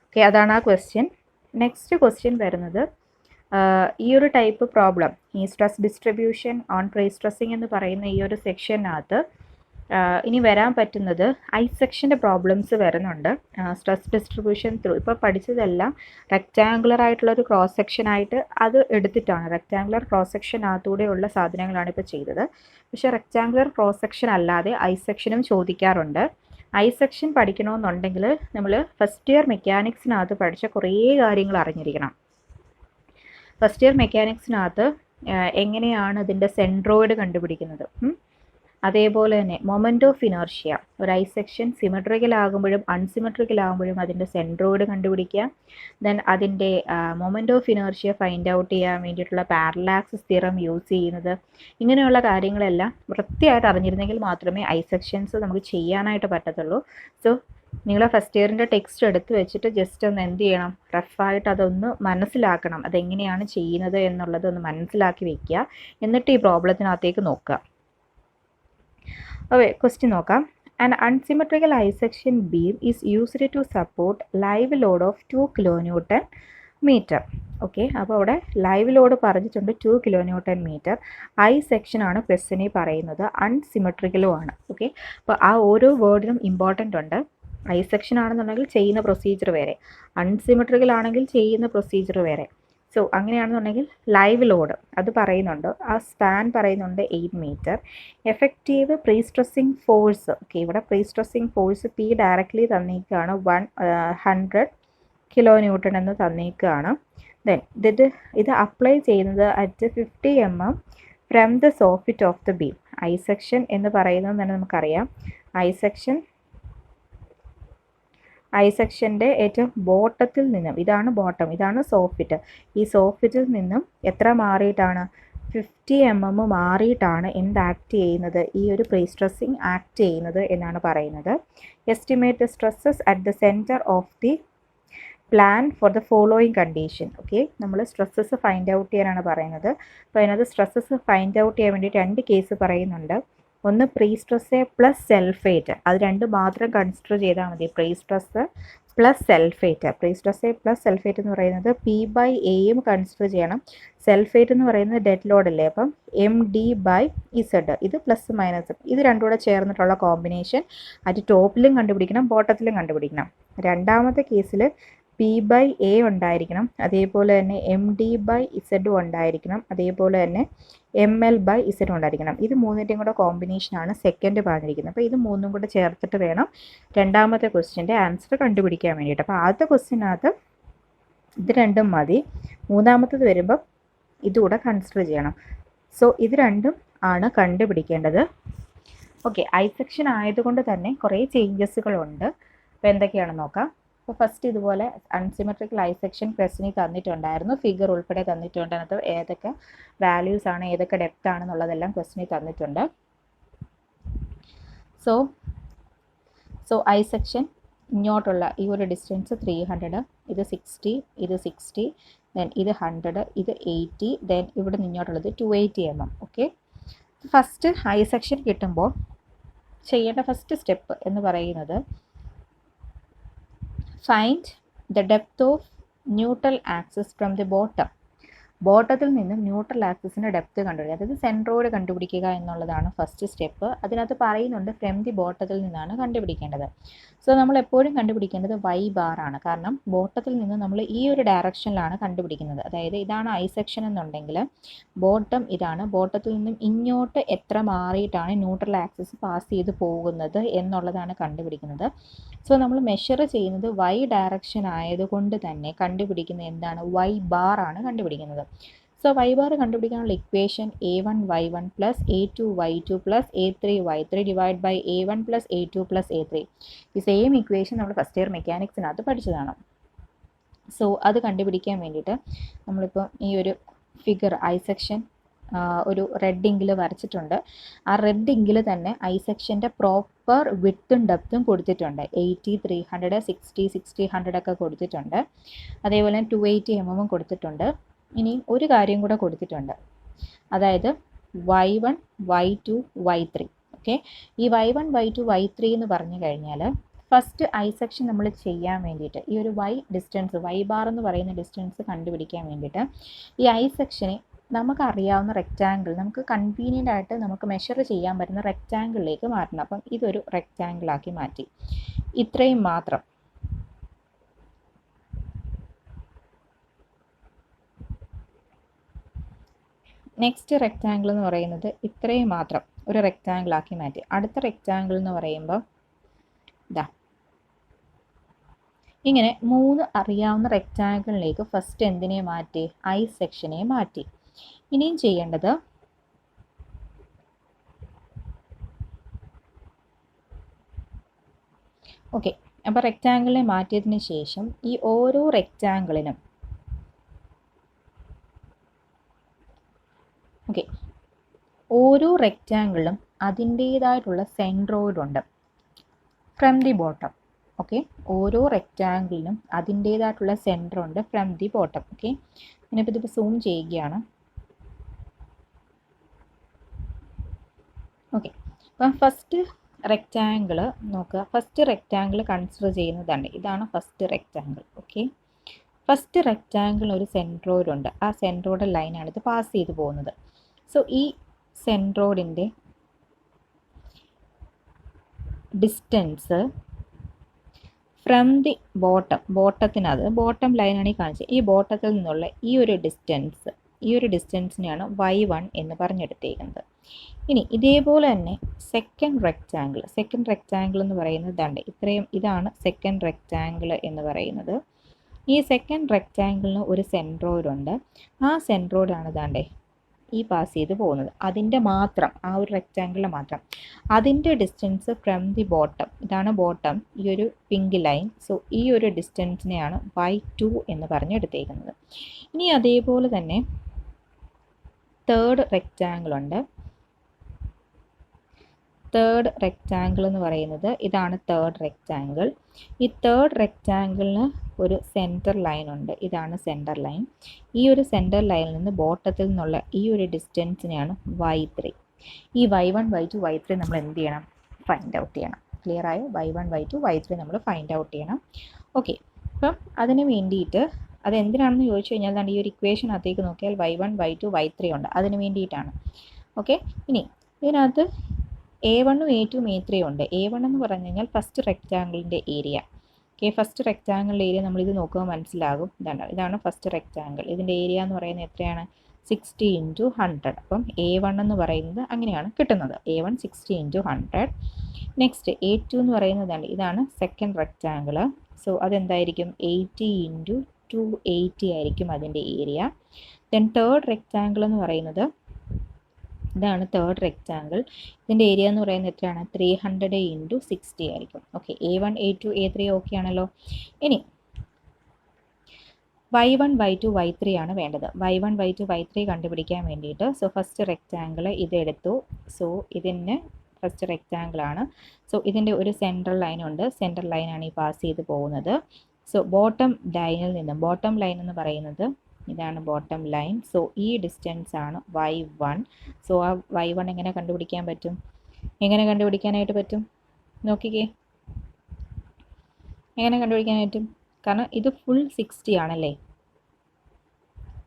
ഓക്കെ, അതാണ് ആ ക്വസ്റ്റ്യൻ. നെക്സ്റ്റ് ക്വസ്റ്റ്യൻ വരുന്നത് ഈ ഒരു ടൈപ്പ് പ്രോബ്ലം, ഈ stress distribution on pre stressing എന്ന് പറയുന്ന ഈ ഒരു സെക്ഷനകത്ത് ഇനി വരാൻ പറ്റുന്നത് ഐസെക്ഷൻ്റെ പ്രോബ്ലംസ് വരുന്നുണ്ട്. സ്ട്രെസ് ഡിസ്ട്രിബ്യൂഷൻ ത്രൂ ഇപ്പോൾ പഠിച്ചതെല്ലാം റെക്റ്റാങ്കുലർ ആയിട്ടുള്ളൊരു ക്രോസ് സെക്ഷനായിട്ട് അത് എടുത്തിട്ടാണ്, റെക്റ്റാങ്കുലർ ക്രോസ് സെക്ഷനകത്തൂടെയുള്ള സാധനങ്ങളാണ് ഇപ്പോൾ ചെയ്തത്. പക്ഷേ റെക്റ്റാങ്കുലർ ക്രോസ് സെക്ഷൻ അല്ലാതെ ഐസെക്ഷനും ചോദിക്കാറുണ്ട്. ഐസെക്ഷൻ പഠിക്കണമെന്നുണ്ടെങ്കിൽ നമ്മൾ ഫസ്റ്റ് ഇയർ മെക്കാനിക്സിനകത്ത് പഠിച്ച കുറേ കാര്യങ്ങൾ അറിഞ്ഞിരിക്കണം. ഫസ്റ്റ് ഇയർ മെക്കാനിക്സിനകത്ത് എങ്ങനെയാണ് ഇതിൻ്റെ സെൻട്രോയിഡ് കണ്ടുപിടിക്കുന്നത്, അതേപോലെ തന്നെ മൊമെൻറ്റ് ഓഫ് ഇനർഷ്യ, ഒരു ഐസെക്ഷൻ സിമെട്രിക്കൽ ആകുമ്പോഴും അൺസിമെട്രിക്കൽ ആകുമ്പോഴും അതിൻ്റെ സെൻട്രോയിഡ് കണ്ടുപിടിക്കുക. ദെൻ അതിൻ്റെ moment of inertia find out ചെയ്യാൻ വേണ്ടിയിട്ടുള്ള പാരലാക്സിസ് തിയറം യൂസ് ചെയ്യുന്നത്, ഇങ്ങനെയുള്ള കാര്യങ്ങളെല്ലാം വൃത്തിയായിട്ട് അറിഞ്ഞിരുന്നെങ്കിൽ മാത്രമേ ഐസെക്ഷൻസ് നമുക്ക് ചെയ്യാനായിട്ട് പറ്റത്തുള്ളൂ. സോ നിങ്ങൾ ഫസ്റ്റ് ഇയറിൻ്റെ ടെക്സ്റ്റ് എടുത്ത് വെച്ചിട്ട് ജസ്റ്റ് ഒന്ന് എന്ത് ചെയ്യണം, റഫായിട്ട് അതൊന്ന് മനസ്സിലാക്കണം, അതെങ്ങനെയാണ് ചെയ്യുന്നത് എന്നുള്ളത് ഒന്ന് മനസ്സിലാക്കി വെക്കുക. എന്നിട്ട് ഈ പ്രോബ്ലത്തിനകത്തേക്ക് നോക്കുക. ഓക്കെ, ക്വസ്റ്റ്യൻ നോക്കാം. An unsymmetrical I-section beam is used to support live load of 2 kN/m. Okay, അപ്പോൾ അവിടെ ലൈവ് ലോഡ് പറഞ്ഞിട്ടുണ്ട് 2 kN/m. ഐ സെക്ഷനാണ് ക്വസ്റ്റ്യനിൽ പറയുന്നത്, അൺസിമെട്രിക്കലും ആണ്. ഓക്കെ, അപ്പോൾ ആ ഓരോ വേർഡിനും ഇമ്പോർട്ടൻ്റ് ഉണ്ട്. ഐ സെക്ഷൻ ആണെന്നുണ്ടെങ്കിൽ ചെയ്യുന്ന പ്രൊസീജിയർ വേറെ, അൺസിമെട്രിക്കൽ ആണെങ്കിൽ ചെയ്യുന്ന പ്രൊസീജിയർ വേറെ. സോ അങ്ങനെയാണെന്നുണ്ടെങ്കിൽ ലൈവ് ലോഡ് അത് പറയുന്നുണ്ട്, ആ സ്പാൻ പറയുന്നുണ്ട് 8 metre. Effective prestressing force, okay, ഇവിടെ prestressing force P directly തന്നേക്കുകയാണ് 100 കിലോ ന്യൂട്ടൺ എന്ന് തന്നേക്കുകയാണ്. ദെൻ ഇത് അപ്ലൈ ചെയ്യുന്നത് at 50 mm from the soffit of the beam. I section എന്ന് പറയുന്നത് തന്നെ നമുക്കറിയാം, ഐ സെക്ഷൻ്റെ ഏറ്റവും ബോട്ടത്തിൽ നിന്നും, ഇതാണ് ബോട്ടം, ഇതാണ് സോഫിറ്റ്, ഈ സോഫിറ്റിൽ നിന്നും എത്ര മാറിയിട്ടാണ് 50 mm മാറിയിട്ടാണ് എന്ത് ആക്ട് ചെയ്യുന്നത്, ഈ ഒരു പ്രീ സ്ട്രെസ്സിങ് ആക്ട് ചെയ്യുന്നത് എന്നാണ് പറയുന്നത്. Estimate stresses at the centre of the plan for the following condition. Okay, നമ്മൾ സ്ട്രെസ്സസ് ഫൈൻഡ് ഔട്ട് ചെയ്യാനാണ് പറയുന്നത്. അപ്പോൾ അതിനകത്ത് സ്ട്രെസ്സസ് ഫൈൻഡ് ഔട്ട് ചെയ്യാൻ വേണ്ടി 2 കേസ് പറയുന്നുണ്ട്. ഒന്ന് പ്രീ സ്ട്രെസ് പ്ലസ് സെൽഫേറ്റ്, അത് രണ്ടും മാത്രം കൺസിഡർ ചെയ്താൽ മതി. Prestress plus self weight, prestress plus self weight എന്ന് പറയുന്നത് P/Aയും കൺസിഡർ ചെയ്യണം. സെൽഫേറ്റ് എന്ന് പറയുന്നത് ഡെഡ് ലോഡ് അല്ലേ, അപ്പം MD/Z, ഇത് പ്ലസ് മൈനസ്, ഇത് രണ്ടും കൂടെ ചേർന്നിട്ടുള്ള കോമ്പിനേഷൻ അത് ടോപ്പിലും കണ്ടുപിടിക്കണം ബോട്ടത്തിലും കണ്ടുപിടിക്കണം. രണ്ടാമത്തെ കേസിൽ P/A ഉണ്ടായിരിക്കണം, അതേപോലെ തന്നെ MD/Z ഉണ്ടായിരിക്കണം, അതേപോലെ തന്നെ ML/Z ഉണ്ടായിരിക്കണം. ഇത് മൂന്നിൻ്റെയും കൂടെ കോമ്പിനേഷനാണ് സെക്കൻഡ് പറഞ്ഞിരിക്കുന്നത്. അപ്പോൾ ഇത് മൂന്നും കൂടെ ചേർത്തിട്ട് വേണം രണ്ടാമത്തെ ക്വസ്റ്റ്യൻ്റെ ആൻസർ കണ്ടുപിടിക്കാൻ വേണ്ടിയിട്ട്. അപ്പോൾ ആദ്യത്തെ ക്വസ്റ്റ്യനകത്ത് ഇത് രണ്ടും മതി, മൂന്നാമത്തത് വരുമ്പം ഇതുകൂടെ കൺസിഡർ ചെയ്യണം. സോ ഇത് രണ്ടും ആണ് കണ്ടുപിടിക്കേണ്ടത്. ഓക്കെ, ഐ സെക്ഷൻ ആയതുകൊണ്ട് തന്നെ കുറേ ചേഞ്ചസുകളുണ്ട്. അപ്പോൾ എന്തൊക്കെയാണെന്ന് നോക്കാം. അപ്പോൾ ഫസ്റ്റ് ഇതുപോലെ അൺസിമെട്രിക്കൽ ഐ സെക്ഷൻ ക്വസ്റ്റ്യനിൽ തന്നിട്ടുണ്ടായിരുന്നു, ഫിഗർ ഉൾപ്പെടെ തന്നിട്ടുണ്ട്, അതിനകത്ത് ഏതൊക്കെ വാല്യൂസ് ആണ് ഏതൊക്കെ ഡെപ്ത് ആണെന്നുള്ളതെല്ലാം ക്വസ്റ്റ്യനിൽ തന്നിട്ടുണ്ട്. സോ ഐ സെക്ഷൻ ഇങ്ങോട്ടുള്ള ഈ ഒരു ഡിസ്റ്റൻസ് 300, ഇത് 60, ഇത് 60, ദെൻ ഇത് 100, ഇത് 80, ദെൻ ഇവിടെ ഇങ്ങോട്ടുള്ളത് 280 mm. ഓക്കെ, ഫസ്റ്റ് ഐ സെക്ഷൻ കിട്ടുമ്പോൾ ചെയ്യേണ്ട ഫസ്റ്റ് സ്റ്റെപ്പ് എന്ന് പറയുന്നത് find the depth of neutral axis from the bottom. ബോട്ടത്തിൽ നിന്നും ന്യൂട്രൽ ആക്സിസിൻ്റെ ഡെപ്ത് കണ്ടുപിടിക്കുക, അതായത് സെൻട്രോയിഡ് കണ്ടുപിടിക്കുക എന്നുള്ളതാണ് ഫസ്റ്റ് സ്റ്റെപ്പ്. അതിനകത്ത് പറയുന്നുണ്ട് ഫ്രം ദി ബോട്ടത്തിൽ നിന്നാണ് കണ്ടുപിടിക്കേണ്ടത്. സോ നമ്മൾ എപ്പോഴും കണ്ടുപിടിക്കേണ്ടത് Y ആണ്, കാരണം ബോട്ടത്തിൽ നിന്ന് നമ്മൾ ഈ ഒരു ഡയറക്ഷനിലാണ് കണ്ടുപിടിക്കുന്നത്. അതായത് ഇതാണ് ഐ സെക്ഷൻ എന്നുണ്ടെങ്കിൽ ബോട്ടം ഇതാണ്, ബോട്ടത്തിൽ നിന്നും ഇങ്ങോട്ട് എത്ര മാറിയിട്ടാണ് ന്യൂട്രൽ ആക്സിസ് പാസ് ചെയ്ത് പോകുന്നത് എന്നുള്ളതാണ് കണ്ടുപിടിക്കുന്നത്. സോ നമ്മൾ മെഷർ ചെയ്യുന്നത് Y ഡയറക്ഷൻ ആയതുകൊണ്ട് തന്നെ കണ്ടുപിടിക്കുന്നത് എന്താണ്, Y ബാർ ആണ് കണ്ടുപിടിക്കുന്നത്. സോ Y ബാർ കണ്ടുപിടിക്കാനുള്ള equation A1Y1 plus A2Y2 plus A3Y3 divide by A1 plus A2 plus A3. ഈ സെയിം ഇക്വേഷൻ നമ്മൾ ഫസ്റ്റ് ഇയർ മെക്കാനിക്സിനകത്ത് പഠിച്ചതാണ്. സോ അത് കണ്ടുപിടിക്കാൻ വേണ്ടിയിട്ട് നമ്മളിപ്പോൾ ഈ ഒരു ഫിഗർ ഐ സെക്ഷൻ ഒരു റെഡ് ഇങ്കിൽ വരച്ചിട്ടുണ്ട്. ആ റെഡ് ഇങ്കിൽ തന്നെ ഐ സെക്ഷൻ്റെ പ്രോപ്പർ വിഡ്ത്തും ഡെപ്തും കൊടുത്തിട്ടുണ്ട്. 80, 300, 60, 60, 100 ഒക്കെ കൊടുത്തിട്ടുണ്ട്. അതേപോലെ 280 mm കൊടുത്തിട്ടുണ്ട്. ഇനി ഒരു കാര്യം കൂടെ കൊടുത്തിട്ടുണ്ട്, അതായത് Y1, Y2, Y3. ഓക്കെ, ഈ Y1, Y2, Y3 എന്ന് പറഞ്ഞു കഴിഞ്ഞാൽ ഫസ്റ്റ് ഐ സെക്ഷൻ നമ്മൾ ചെയ്യാൻ വേണ്ടിയിട്ട് ഈ ഒരു Y ബാർ എന്ന് പറയുന്ന ഡിസ്റ്റൻസ് കണ്ടുപിടിക്കാൻ വേണ്ടിയിട്ട് ഈ ഐ സെക്ഷനെ നമുക്കറിയാവുന്ന റെക്റ്റാങ്കിൾ, നമുക്ക് കൺവീനിയൻ്റ് ആയിട്ട് നമുക്ക് മെഷർ ചെയ്യാൻ പറ്റുന്ന റെക്റ്റാങ്കിളിലേക്ക് മാറ്റണം. അപ്പം ഇതൊരു റെക്റ്റാങ്കിളാക്കി മാറ്റി, ഇത്രയും മാത്രം. നെക്സ്റ്റ് റെക്റ്റാങ്കിൾ എന്ന് പറയുന്നത് ഇത്രയും മാത്രം ഒരു റെക്റ്റാങ്കിളാക്കി മാറ്റി. അടുത്ത റെക്റ്റാങ്കിൾ എന്ന് പറയുമ്പോൾ ഇതാ ഇങ്ങനെ 3 അറിയാവുന്ന റെക്റ്റാങ്കിളിലേക്ക് ഫസ്റ്റ് എന്തിനെ മാറ്റി, ഐ സെക്ഷനെ മാറ്റി. ഇനിയും ചെയ്യേണ്ടത് ഓക്കെ, അപ്പോൾ റെക്റ്റാങ്കിളിനെ മാറ്റിയതിന് ശേഷം ഈ ഓരോ റെക്റ്റാങ്കിളിനും ഓരോ റെക്റ്റാങ്കിളിലും അതിൻ്റേതായിട്ടുള്ള സെൻട്രോയിഡ് ഉണ്ട് ഫ്രം ദി ബോട്ടം. ഓക്കെ, ഓരോ റെക്റ്റാങ്കിളിനും അതിൻ്റേതായിട്ടുള്ള സെൻറ്റർ ഉണ്ട് ഫ്രം ദി ബോട്ടം. ഓക്കെ, ഞാനിപ്പോൾ ഇതിപ്പോൾ സൂം ചെയ്യുകയാണ്. ഓക്കെ, അപ്പം ഫസ്റ്റ് റെക്റ്റാങ്കിൾ നോക്കുക. ഫസ്റ്റ് റെക്റ്റാങ്കിൾ കൺസിഡർ ചെയ്യുന്നതാണ്, ഇതാണ് ഫസ്റ്റ് റെക്റ്റാങ്കിൾ. ഓക്കെ, ഫസ്റ്റ് റെക്റ്റാങ്കിളിന് ഒരു സെൻട്രോയിഡ് ഉണ്ട്. ആ സെൻട്രോയിഡ് ലൈനാണ് ഇത് പാസ് ചെയ്ത് പോകുന്നത്. സോ ഈ സെൻട്രോയിഡിൻ്റെ ഡിസ്റ്റൻസ് ഫ്രം ദി ബോട്ടത്തിനകത്ത് ബോട്ടം ലൈനാണ് ഈ കാണിച്ചത്. ഈ ബോട്ടത്തിൽ നിന്നുള്ള ഈ ഒരു ഡിസ്റ്റൻസിനെയാണ് y1 എന്ന് പറഞ്ഞെടുത്തേക്കുന്നത്. ഇനി ഇതേപോലെ തന്നെ സെക്കൻഡ് റെക്റ്റാങ്കിൾ എന്ന് പറയുന്നത് ഇതാണ് സെക്കൻഡ് റെക്റ്റാങ്കിൾ എന്ന് പറയുന്നത്. ഈ സെക്കൻഡ് റെക്റ്റാങ്കിളിന് ഒരു സെൻട്രോയിഡ് ഉണ്ട്. ആ സെൻട്രോയിഡാണ് ഈ പാസ് ചെയ്ത് പോകുന്നത്. അതിൻ്റെ മാത്രം ആ ഒരു റെക്റ്റാങ്കിളിൽ മാത്രം അതിൻ്റെ ഡിസ്റ്റൻസ് ഫ്രം ദി ബോട്ടം, ഇതാണ് ബോട്ടം, ഈ ഒരു പിങ്ക് ലൈൻ. സോ ഈ ഒരു ഡിസ്റ്റൻസിനെയാണ് y2 എന്ന് പറഞ്ഞെടുത്തേക്കുന്നത്. ഇനി അതേപോലെ തന്നെ തേർഡ് റെക്റ്റാങ്കിൾ ഉണ്ട്. തേർഡ് റെക്റ്റാങ്കിൾ എന്ന് പറയുന്നത് ഇതാണ് തേർഡ് റെക്റ്റാങ്കിൾ. ഈ തേർഡ് റെക്റ്റാങ്കിളിന് ഒരു സെൻറ്റർ ലൈൻ ഉണ്ട്. ഇതാണ് സെൻറ്റർ ലൈൻ. ഈ ഒരു സെൻറ്റർ ലൈനിൽ നിന്ന് ബോട്ടത്തിൽ നിന്നുള്ള ഈ ഒരു ഡിസ്റ്റൻസിനെയാണ് y3. ഈ y1 y2 y3 നമ്മൾ എന്ത് ചെയ്യണം? ഫൈൻഡ് ഔട്ട് ചെയ്യണം. ക്ലിയർ ആയോ? y1 y2 y3 നമ്മൾ ഫൈൻഡ് ഔട്ട് ചെയ്യണം. ഓക്കെ, അപ്പം അതിന് വേണ്ടിയിട്ട് അതെന്തിനാണെന്ന് ചോദിച്ചു കഴിഞ്ഞാൽ ഈ ഒരു ഇക്വേഷനകത്തേക്ക് നോക്കിയാൽ y1 y2 y3 ഉണ്ട്. അതിന് വേണ്ടിയിട്ടാണ്. ഓക്കെ, ഇനി ഇതിനകത്ത് A1 A2 A3 ഉണ്ട്. A1 എന്ന് പറഞ്ഞു കഴിഞ്ഞാൽ ഫസ്റ്റ് റെക്റ്റാങ്കിളിൻ്റെ ഏരിയ. ഓക്കെ, ഫസ്റ്റ് റെക്റ്റാങ്കിളിൻ്റെ ഏരിയ നമ്മളിത് നോക്കുമ്പോൾ മനസ്സിലാകും. ഇതാണ് ഫസ്റ്റ് റെക്റ്റാങ്കിൾ. ഇതിൻ്റെ ഏരിയ എന്ന് പറയുന്നത് എത്രയാണ്? 60 × 100. അപ്പം A1 എന്ന് പറയുന്നത് അങ്ങനെയാണ് കിട്ടുന്നത്. A1 60 × 100. നെക്സ്റ്റ് A2 എന്ന് പറയുന്നത് ഇതാണ് സെക്കൻഡ് റെക്റ്റാങ്കിൾ. സോ അതെന്തായിരിക്കും? 80 × 280 ആയിരിക്കും അതിൻ്റെ ഏരിയ. ദെൻ തേർഡ് റെക്റ്റാങ്കിൾ എന്ന് പറയുന്നത് ഇതാണ് തേർഡ് റെക്റ്റാങ്കിൾ. ഇതിൻ്റെ ഏരിയ എന്ന് പറയുന്നത് എത്രയാണ്? 300 × 60 ആയിരിക്കും. Okay, A1 A2 A3 okay ആണല്ലോ. ഇനി y1 y2 y3 ആണ് വേണ്ടത്. y1 y2 y3 കണ്ടുപിടിക്കാൻ വേണ്ടിയിട്ട് ഫസ്റ്റ് റെക്റ്റാങ്കിൾ ഇതെടുത്തു. സോ ഇതിന് ഫസ്റ്റ് റെക്റ്റാങ്കിൾ ആണ്. സോ ഇതിൻ്റെ ഒരു സെൻട്രൽ ലൈൻ ഉണ്ട്. സെൻട്രൽ ലൈനാണ് ഈ പാസ് ചെയ്ത് പോകുന്നത്. സോ ബോട്ടം ലൈൻ എന്ന് പറയുന്നത് ഇതാണ് ബോട്ടം ലൈൻ. സോ ഈ ഡിസ്റ്റൻസ് ആണ് y1. സോ ആ y1 എങ്ങനെ കണ്ടുപിടിക്കാൻ പറ്റും? എങ്ങനെ കണ്ടുപിടിക്കാനായിട്ട് പറ്റും? നോക്കിക്കേ, എങ്ങനെ കണ്ടുപിടിക്കാനായിട്ടും? കാരണം ഇത് ഫുൾ 60 ആണല്ലേ.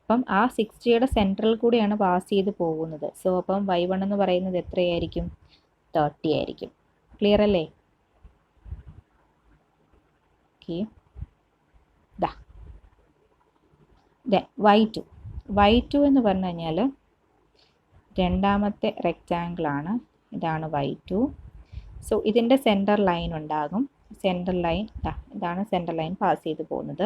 അപ്പം ആ 60യുടെ സെൻട്രൽ കൂടെയാണ് പാസ് ചെയ്ത് പോകുന്നത്. സോ അപ്പം y1 എന്ന് പറയുന്നത് എത്രയായിരിക്കും? 30 ആയിരിക്കും. ക്ലിയർ അല്ലേ? ഓക്കെ, y2 എന്ന് പറഞ്ഞു കഴിഞ്ഞാൽ രണ്ടാമത്തെ റെക്റ്റാങ്കിളാണ്. ഇതാണ് y2. സോ ഇതിൻ്റെ സെൻറ്റർ ലൈൻ ഉണ്ടാകും. സെൻറ്റർ ലൈൻ ഇതാണ് സെൻറ്റർ ലൈൻ പാസ് ചെയ്ത് പോകുന്നത്.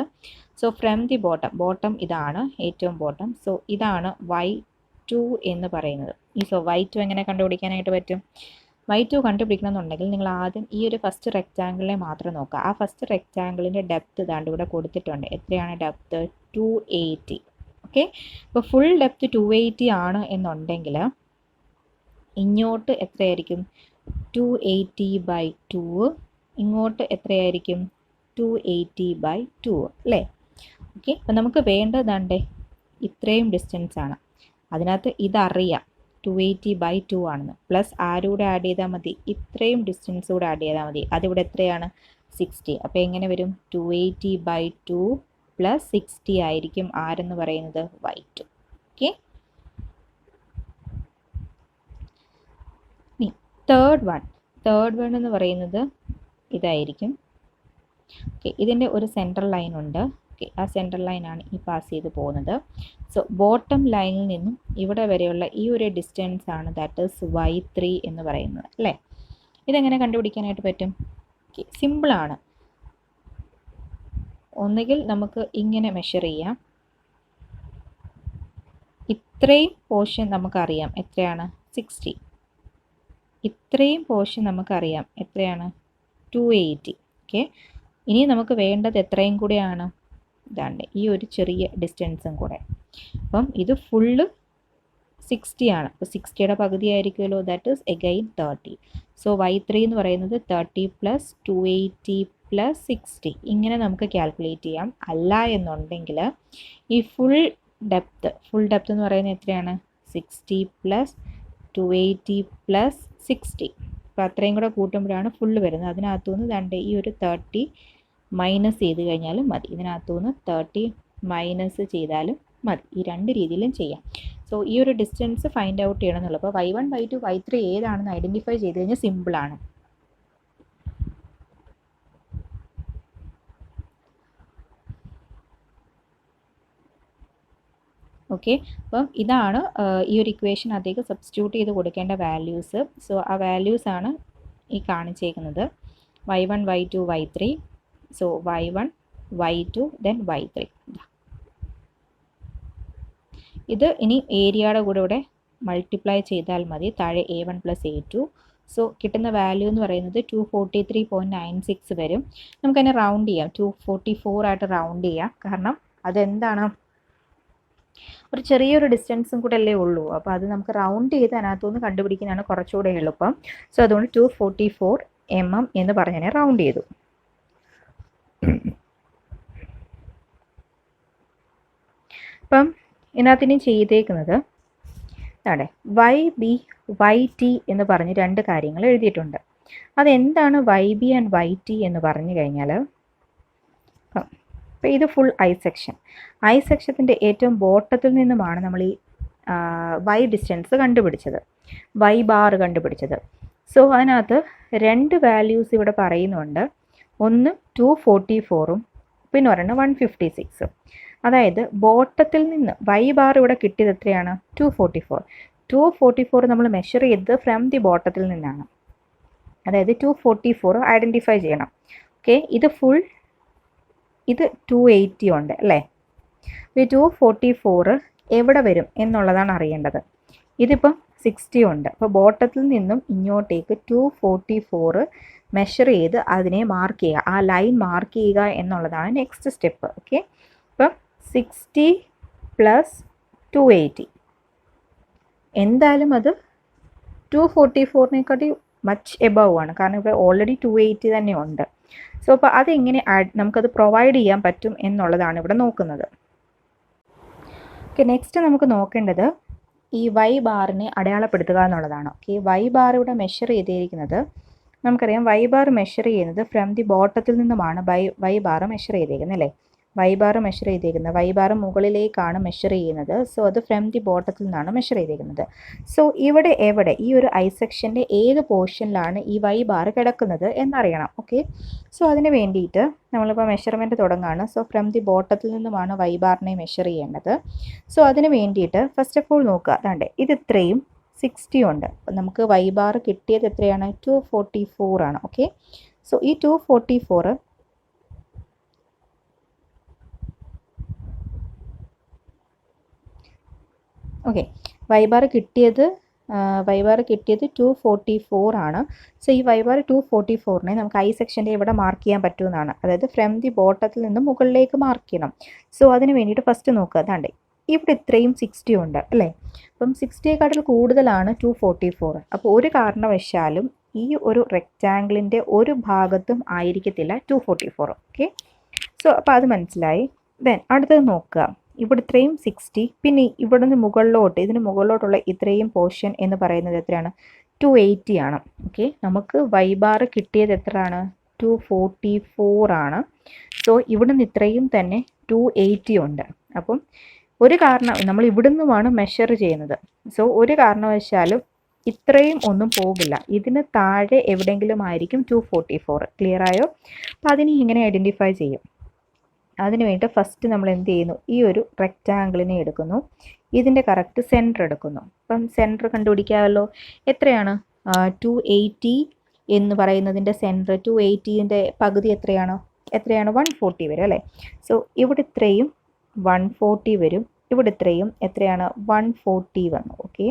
സോ ഫ്രം ദി ബോട്ടം ഇതാണ് ഏറ്റവും ബോട്ടം. സോ ഇതാണ് y2 എന്ന് പറയുന്നത്. y2 എങ്ങനെ കണ്ടുപിടിക്കാനായിട്ട് പറ്റും? y2 കണ്ടുപിടിക്കണമെന്നുണ്ടെങ്കിൽ നിങ്ങൾ ആദ്യം ഈ ഒരു ഫസ്റ്റ് റെക്റ്റാങ്കിളിനെ മാത്രം നോക്കുക. ആ ഫസ്റ്റ് റെക്റ്റാങ്കിളിൻ്റെ ഡെപ്ത് ഇവിടെ കൊടുത്തിട്ടുണ്ട്. എത്രയാണ് ഡെപ്ത്? 280. ഓക്കെ, ഇപ്പോൾ ഫുൾ ഡെപ്ത് 280 ആണ് എന്നുണ്ടെങ്കിൽ ഇങ്ങോട്ട് എത്രയായിരിക്കും? 280/2. ഇങ്ങോട്ട് എത്രയായിരിക്കും? 280/2 അല്ലേ? ഓക്കെ, അപ്പം നമുക്ക് വേണ്ടതാണ്ട് ഇത്രയും ഡിസ്റ്റൻസ് ആണ്. അതിനകത്ത് ഇതറിയാം 280/2 ആണെന്ന്. പ്ലസ് ആരൂടെ ആഡ് ചെയ്താൽ മതി? ഇത്രയും ഡിസ്റ്റൻസ് കൂടെ ആഡ് ചെയ്താൽ മതി. അതിവിടെ എത്രയാണ്? 60. അപ്പോൾ എങ്ങനെ വരും? 280/2 + 60 ആയിരിക്കും ആരെന്ന് പറയുന്നത്? y2. ഓക്കെ, ഇനി തേർഡ് വൺ എന്ന് പറയുന്നത് ഇതായിരിക്കും. ഓക്കെ, ഇതിൻ്റെ ഒരു സെൻട്രൽ ലൈൻ ഉണ്ട്. ഓക്കെ, ആ സെൻട്രൽ ലൈനാണ് ഈ പാസ് ചെയ്ത് പോകുന്നത്. സോ ബോട്ടം ലൈനിൽ നിന്നും ഇവിടെ വരെയുള്ള ഈ ഒരു ഡിസ്റ്റൻസ് ആണ് ദാറ്റ് ഈസ് y3 എന്ന് പറയുന്നത് അല്ലേ. ഇതെങ്ങനെ കണ്ടുപിടിക്കാനായിട്ട് പറ്റും? ഓക്കെ, സിമ്പിളാണ്. ഒന്നുകിൽ നമുക്ക് ഇങ്ങനെ മെഷർ ചെയ്യാം. ഇത്രയും പോർഷൻ നമുക്കറിയാം എത്രയാണ്? 60. ഇത്രയും പോർഷൻ നമുക്കറിയാം എത്രയാണ്? 280. ഓക്കെ, ഇനി നമുക്ക് വേണ്ടത് എത്രയും കൂടെയാണ്? ഇതാണ്ട് ഈ ഒരു ചെറിയ ഡിസ്റ്റൻസും കൂടെ. അപ്പം ഇത് ഫുള്ള് 60 ആണ്. അപ്പോൾ 60യുടെ പകുതി ആയിരിക്കുമല്ലോ. That is again 30. So y3 എന്ന് പറയുന്നത് 30 + 280 + 60. ഇങ്ങനെ നമുക്ക് കാൽക്കുലേറ്റ് ചെയ്യാം. അല്ല എന്നുണ്ടെങ്കിൽ ഈ ഫുൾ ഡെപ്ത് എന്ന് പറയുന്നത് എത്രയാണ്? 60 + 280 + 60. അപ്പോൾ അത്രയും കൂടെ കൂട്ടുമ്പോഴാണ് ഫുള്ള് വരുന്നത്. അതിനകത്തുനിന്ന് ദാണ്ട് ഈ ഒരു 30 മൈനസ് ചെയ്ത് കഴിഞ്ഞാലും മതി. ഇതിനകത്തുനിന്ന് 30 മൈനസ് ചെയ്താലും മതി. ഈ രണ്ട് രീതിയിലും ചെയ്യാം. സോ ഈ ഒരു ഡിസ്റ്റൻസ് ഫൈൻഡ് ഔട്ട് ചെയ്യണം എന്നുള്ളത്. അപ്പോൾ y1 y2 y3 ഏതാണെന്ന് ഐഡൻറ്റിഫൈ ചെയ്ത് കഴിഞ്ഞാൽ സിമ്പിളാണ്. ഓക്കെ, അപ്പം ഇതാണ് ഈ ഒരു ഇക്വേഷനകത്തേക്ക് സബ്സ്റ്റിറ്റ്യൂട്ട് ചെയ്ത് കൊടുക്കേണ്ട വാല്യൂസ്. സോ ആ വാല്യൂസാണ് ഈ കാണിച്ചേക്കുന്നത്, y1 y2 y3. So y1 y2 then y3. ഇത് ഇനി ഏരിയയുടെ കൂടെ ഇവിടെ മൾട്ടിപ്ലൈ ചെയ്താൽ മതി, താഴെ a1 + a2. സോ കിട്ടുന്ന വാല്യൂ എന്ന് പറയുന്നത് 243.96 വരും. നമുക്കതിനെ റൗണ്ട് ചെയ്യാം, 244 ആയിട്ട് റൗണ്ട് ചെയ്യാം. കാരണം അതെന്താണ്, ഒരു ചെറിയൊരു ഡിസ്റ്റൻസും കൂടെ അല്ലേ ഉള്ളൂ. അപ്പോൾ അത് നമുക്ക് റൗണ്ട് ചെയ്ത് അതിനകത്തുനിന്ന് കണ്ടുപിടിക്കാനാണ് കുറച്ചുകൂടെ എളുപ്പം. സോ അതുകൊണ്ട് 244 mm എന്ന് പറഞ്ഞതിനെ റൗണ്ട് ചെയ്തു. അപ്പം ഇതിനകത്തിനി ചെയ്തേക്കുന്നത് അതെ YB/YT എന്ന് പറഞ്ഞ് രണ്ട് കാര്യങ്ങൾ എഴുതിയിട്ടുണ്ട്. അതെന്താണ് YB ആൻഡ് YT എന്ന് പറഞ്ഞു കഴിഞ്ഞാൽ, അപ്പോൾ ഇത് ഫുൾ ഐ സെക്ഷത്തിൻ്റെ ഏറ്റവും ബോട്ടത്തിൽ നിന്നുമാണ് നമ്മൾ ഈ Y ഡിസ്റ്റൻസ് കണ്ടുപിടിച്ചത്, Y ബാർ കണ്ടുപിടിച്ചത്. സോ അതിനകത്ത് രണ്ട് വാല്യൂസ് ഇവിടെ പറയുന്നുണ്ട്, ഒന്ന് 244ഉം പിന്നെ ഒരെണ്ണം 156. അതായത് ബോട്ടത്തിൽ നിന്ന് Y ബാർ ഇവിടെ കിട്ടിയത് എത്രയാണ്, 244 നമ്മൾ മെഷർ ചെയ്തത് ഫ്രം ദി ബോട്ടത്തിൽ നിന്നാണ്. അതായത് 244 ഐഡൻറ്റിഫൈ ചെയ്യണം. ഓക്കെ, ഇത് 280 ഉണ്ട് അല്ലേ. ഈ 244 എവിടെ വരും എന്നുള്ളതാണ് അറിയേണ്ടത്. ഇതിപ്പം 60 ഉണ്ട്. അപ്പോൾ ബോട്ടത്തിൽ നിന്നും ഇങ്ങോട്ടേക്ക് 244 മെഷർ ചെയ്ത് അതിനെ മാർക്ക് ചെയ്യുക, ആ ലൈൻ മാർക്ക് ചെയ്യുക എന്നുള്ളതാണ് നെക്സ്റ്റ് സ്റ്റെപ്പ്. ഓക്കെ, അപ്പം 60 + 280 എന്തായാലും അത് 244-നേക്കാട്ടി മച്ച് എബവ് ആണ്, കാരണം ഇവിടെ ഓൾറെഡി 280 തന്നെ ഉണ്ട്. സോ അപ്പോൾ അതെങ്ങനെ നമുക്കത് പ്രൊവൈഡ് ചെയ്യാൻ പറ്റും എന്നുള്ളതാണ് ഇവിടെ നോക്കുന്നത്. ഓക്കെ, നെക്സ്റ്റ് നമുക്ക് നോക്കേണ്ടത് ഈ Y ബാറിനെ അടയാളപ്പെടുത്തുക എന്നുള്ളതാണ്. ഓക്കെ, Y ബാർ ഇവിടെ മെഷർ ചെയ്തിരിക്കുന്നത് നമുക്കറിയാം, Y ബാർ മെഷർ ചെയ്യുന്നത് ഫ്രം ദി ബോട്ടത്തിൽ നിന്നുമാണ് Y ബാർ മെഷർ ചെയ്തേക്കുന്നത് അല്ലേ. Y ബാർ മെഷർ ചെയ്തേക്കുന്നത്, Y ബാർ മുകളിലേക്കാണ് മെഷർ ചെയ്യുന്നത്. സോ അത് ഫ്രം ദി ബോട്ടത്തിൽ നിന്നാണ് മെഷർ ചെയ്തേക്കുന്നത്. സോ ഇവിടെ എവിടെ, ഈ ഒരു ഐ സെക്ഷൻ്റെ ഏത് പോർഷനിലാണ് ഈ Y ബാർ കിടക്കുന്നത് എന്നറിയണം. ഓക്കെ, സോ അതിന് വേണ്ടിയിട്ട് നമ്മളിപ്പോൾ മെഷർമെൻറ്റ് തുടങ്ങുകയാണ്. സോ ഫ്രം ദി ബോട്ടത്തിൽ നിന്നുമാണ് Y ബാറിനെ മെഷർ ചെയ്യേണ്ടത്. സോ അതിന് വേണ്ടിയിട്ട് ഫസ്റ്റ് ഓഫ് ഓൾ നോക്കുക, അതാണ്ട് ഇത് ഇത്രയും 60 ഉണ്ട്. നമുക്ക് Y ബാർ കിട്ടിയത് എത്രയാണ്, 244 ആണ്. ഓക്കെ, സോ ഈ 244 ഓക്കെ, Y ബാർ കിട്ടിയത് 244 ആണ്. സോ ഈ Y ബാർ 244നെ നമുക്ക് ഐ സെക്ഷൻ്റെ എവിടെ മാർക്ക് ചെയ്യാൻ പറ്റുമെന്നാണ്, അതായത് ഫ്രം ദി ബോട്ടത്തിൽ നിന്ന് മുകളിലേക്ക് മാർക്ക് ചെയ്യണം. സോ അതിന് വേണ്ടിയിട്ട് ഫസ്റ്റ് നോക്കുക, അതാണ്ട് ഇവിടെ ഇത്രയും 60 ഉണ്ട് അല്ലേ. അപ്പം 60യേക്കാട്ടിൽ കൂടുതലാണ് 244. അപ്പോൾ ഒരു കാരണവശാലും ഈ ഒരു റെക്റ്റാങ്കിളിൻ്റെ ഒരു ഭാഗത്തും ആയിരിക്കത്തില്ല 244. ഓക്കെ, സോ അപ്പോൾ അത് മനസ്സിലായി. ദെൻ അടുത്തത് നോക്കുക, ഇവിടെ ഇത്രയും 60, പിന്നെ ഇവിടെ നിന്ന് മുകളിലോട്ട്, ഇതിന് മുകളിലോട്ടുള്ള ഇത്രയും പോർഷൻ എന്ന് പറയുന്നത് എത്രയാണ്, 280 ആണ്. ഓക്കെ, നമുക്ക് Y ബാർ കിട്ടിയത് എത്രയാണ്, 244 ആണ്. സോ ഇവിടെ നിന്ന് ഇത്രയും തന്നെ 280 ഉണ്ട്. അപ്പം ഒരു കാരണം, നമ്മൾ ഇവിടെ നിന്നുമാണ് മെഷർ ചെയ്യുന്നത്. സോ ഒരു കാരണവശാലും ഇത്രയും ഒന്നും പോകില്ല, ഇതിന് താഴെ എവിടെയെങ്കിലും ആയിരിക്കും 244. ക്ലിയർ ആയോ? അപ്പോൾ അതിനെ എങ്ങനെ ഐഡൻറ്റിഫൈ ചെയ്യും? അതിന് വേണ്ടി ഫസ്റ്റ് നമ്മൾ എന്ത് ചെയ്യുന്നു, ഈ ഒരു റെക്റ്റാങ്കിളിനെ എടുക്കുന്നു, ഇതിൻ്റെ കറക്റ്റ് സെൻറ്റർ എടുക്കുന്നു. അപ്പം സെൻറ്റർ കണ്ടുപിടിക്കാമല്ലോ. എത്രയാണ്, 280 എന്ന് പറയുന്നതിൻ്റെ സെൻറ്റർ, 280ൻ്റെ പകുതി എത്രയാണ് 140 വരും അല്ലേ. സോ ഇവിടെ ഇത്രയും 140 വരും, ഇവിടെ ഇത്രയും എത്രയാണ് 140 വന്നു. ഓക്കെ,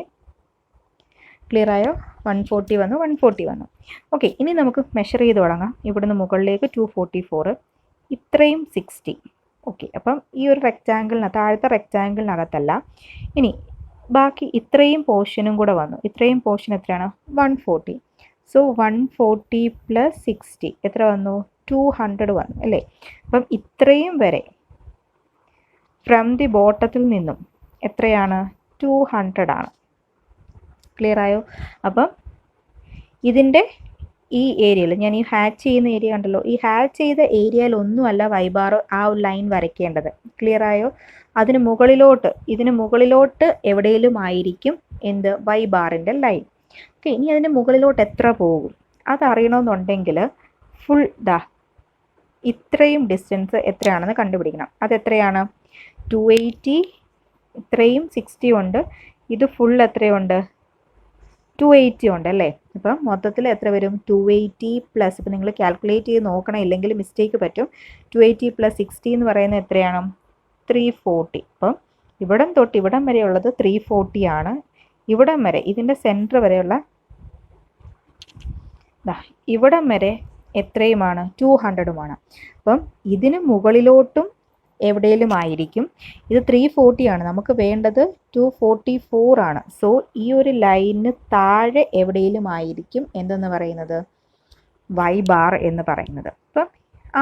ക്ലിയർ ആയോ? 140 വന്നു. ഓക്കെ, ഇനി നമുക്ക് മെഷർ ചെയ്ത് തുടങ്ങാം. ഇവിടുന്ന് മുകളിലേക്ക് 244, ഇത്രയും 60. ഓക്കെ, അപ്പം ഈ ഒരു റെക്റ്റാങ്കിളിനകത്ത്, താഴത്തെ റെക്റ്റാങ്കിളിനകത്തല്ല, ഇനി ബാക്കി ഇത്രയും പോർഷനും കൂടെ വന്നു. ഇത്രയും പോർഷൻ എത്രയാണ്, 140. സോ 140 + 60 എത്ര വന്നു, 200 വന്നു അല്ലേ. അപ്പം ഇത്രയും വരെ ഫ്രം ദി ബോട്ടത്തിൽ നിന്നും എത്രയാണ്, 200 ആണ്. ക്ലിയർ ആയോ? അപ്പം ഇതിൻ്റെ ഈ ഏരിയയിൽ, ഞാൻ ഈ ഹാച്ച് ചെയ്യുന്ന ഏരിയ കണ്ടല്ലോ, ഈ ഹാച്ച് ചെയ്ത ഏരിയയിൽ ഒന്നുമല്ല Y ബാർ ആ ഒരു ലൈൻ വരയ്ക്കേണ്ടത്. ക്ലിയർ ആയോ? ഇതിന് മുകളിലോട്ട് എവിടെയെങ്കിലും ആയിരിക്കും എന്ത്, Y ബാറിൻ്റെ ലൈൻ. ഓക്കെ, ഇനി അതിന് മുകളിലോട്ട് എത്ര പോകും അതറിയണമെന്നുണ്ടെങ്കിൽ ഫുൾ ഇത്രയും ഡിസ്റ്റൻസ് എത്രയാണെന്ന് കണ്ടുപിടിക്കണം. അതെത്രയാണ്, 280 ഇത്രയും 60 ഉണ്ട്, ഇത് ഫുൾ എത്രയുണ്ട് 280 ഉണ്ട് അല്ലേ. അപ്പം മൊത്തത്തിൽ എത്ര വരും 280 പ്ലസ്, ഇപ്പം നിങ്ങൾ കാൽക്കുലേറ്റ് ചെയ്ത് നോക്കണം, ഇല്ലെങ്കിൽ മിസ്റ്റേക്ക് പറ്റും. 280 പ്ലസ് 60 എന്ന് പറയുന്നത് എത്രയാണ് 340. അപ്പം ഇവിടം തൊട്ട് ഇവിടം വരെയുള്ളത് 340 ആണ്. ഇവിടം വരെ ഇതിൻ്റെ സെൻറ്റർ വരെയുള്ള ഇവിടം വരെ എത്രയുമാണ് 200ഉമാണ്. അപ്പം ഇതിന് മുകളിലോട്ടും എവിടെയെങ്കിലും ആയിരിക്കും. ഇത് 340 ആണ്, നമുക്ക് വേണ്ടത് 244 ആണ്. സോ ഈ ഒരു ലൈനിന് താഴെ എവിടെയെങ്കിലും ആയിരിക്കും എന്തെന്ന് പറയുന്നത് വൈ ബാർ എന്ന് പറയുന്നത്. അപ്പം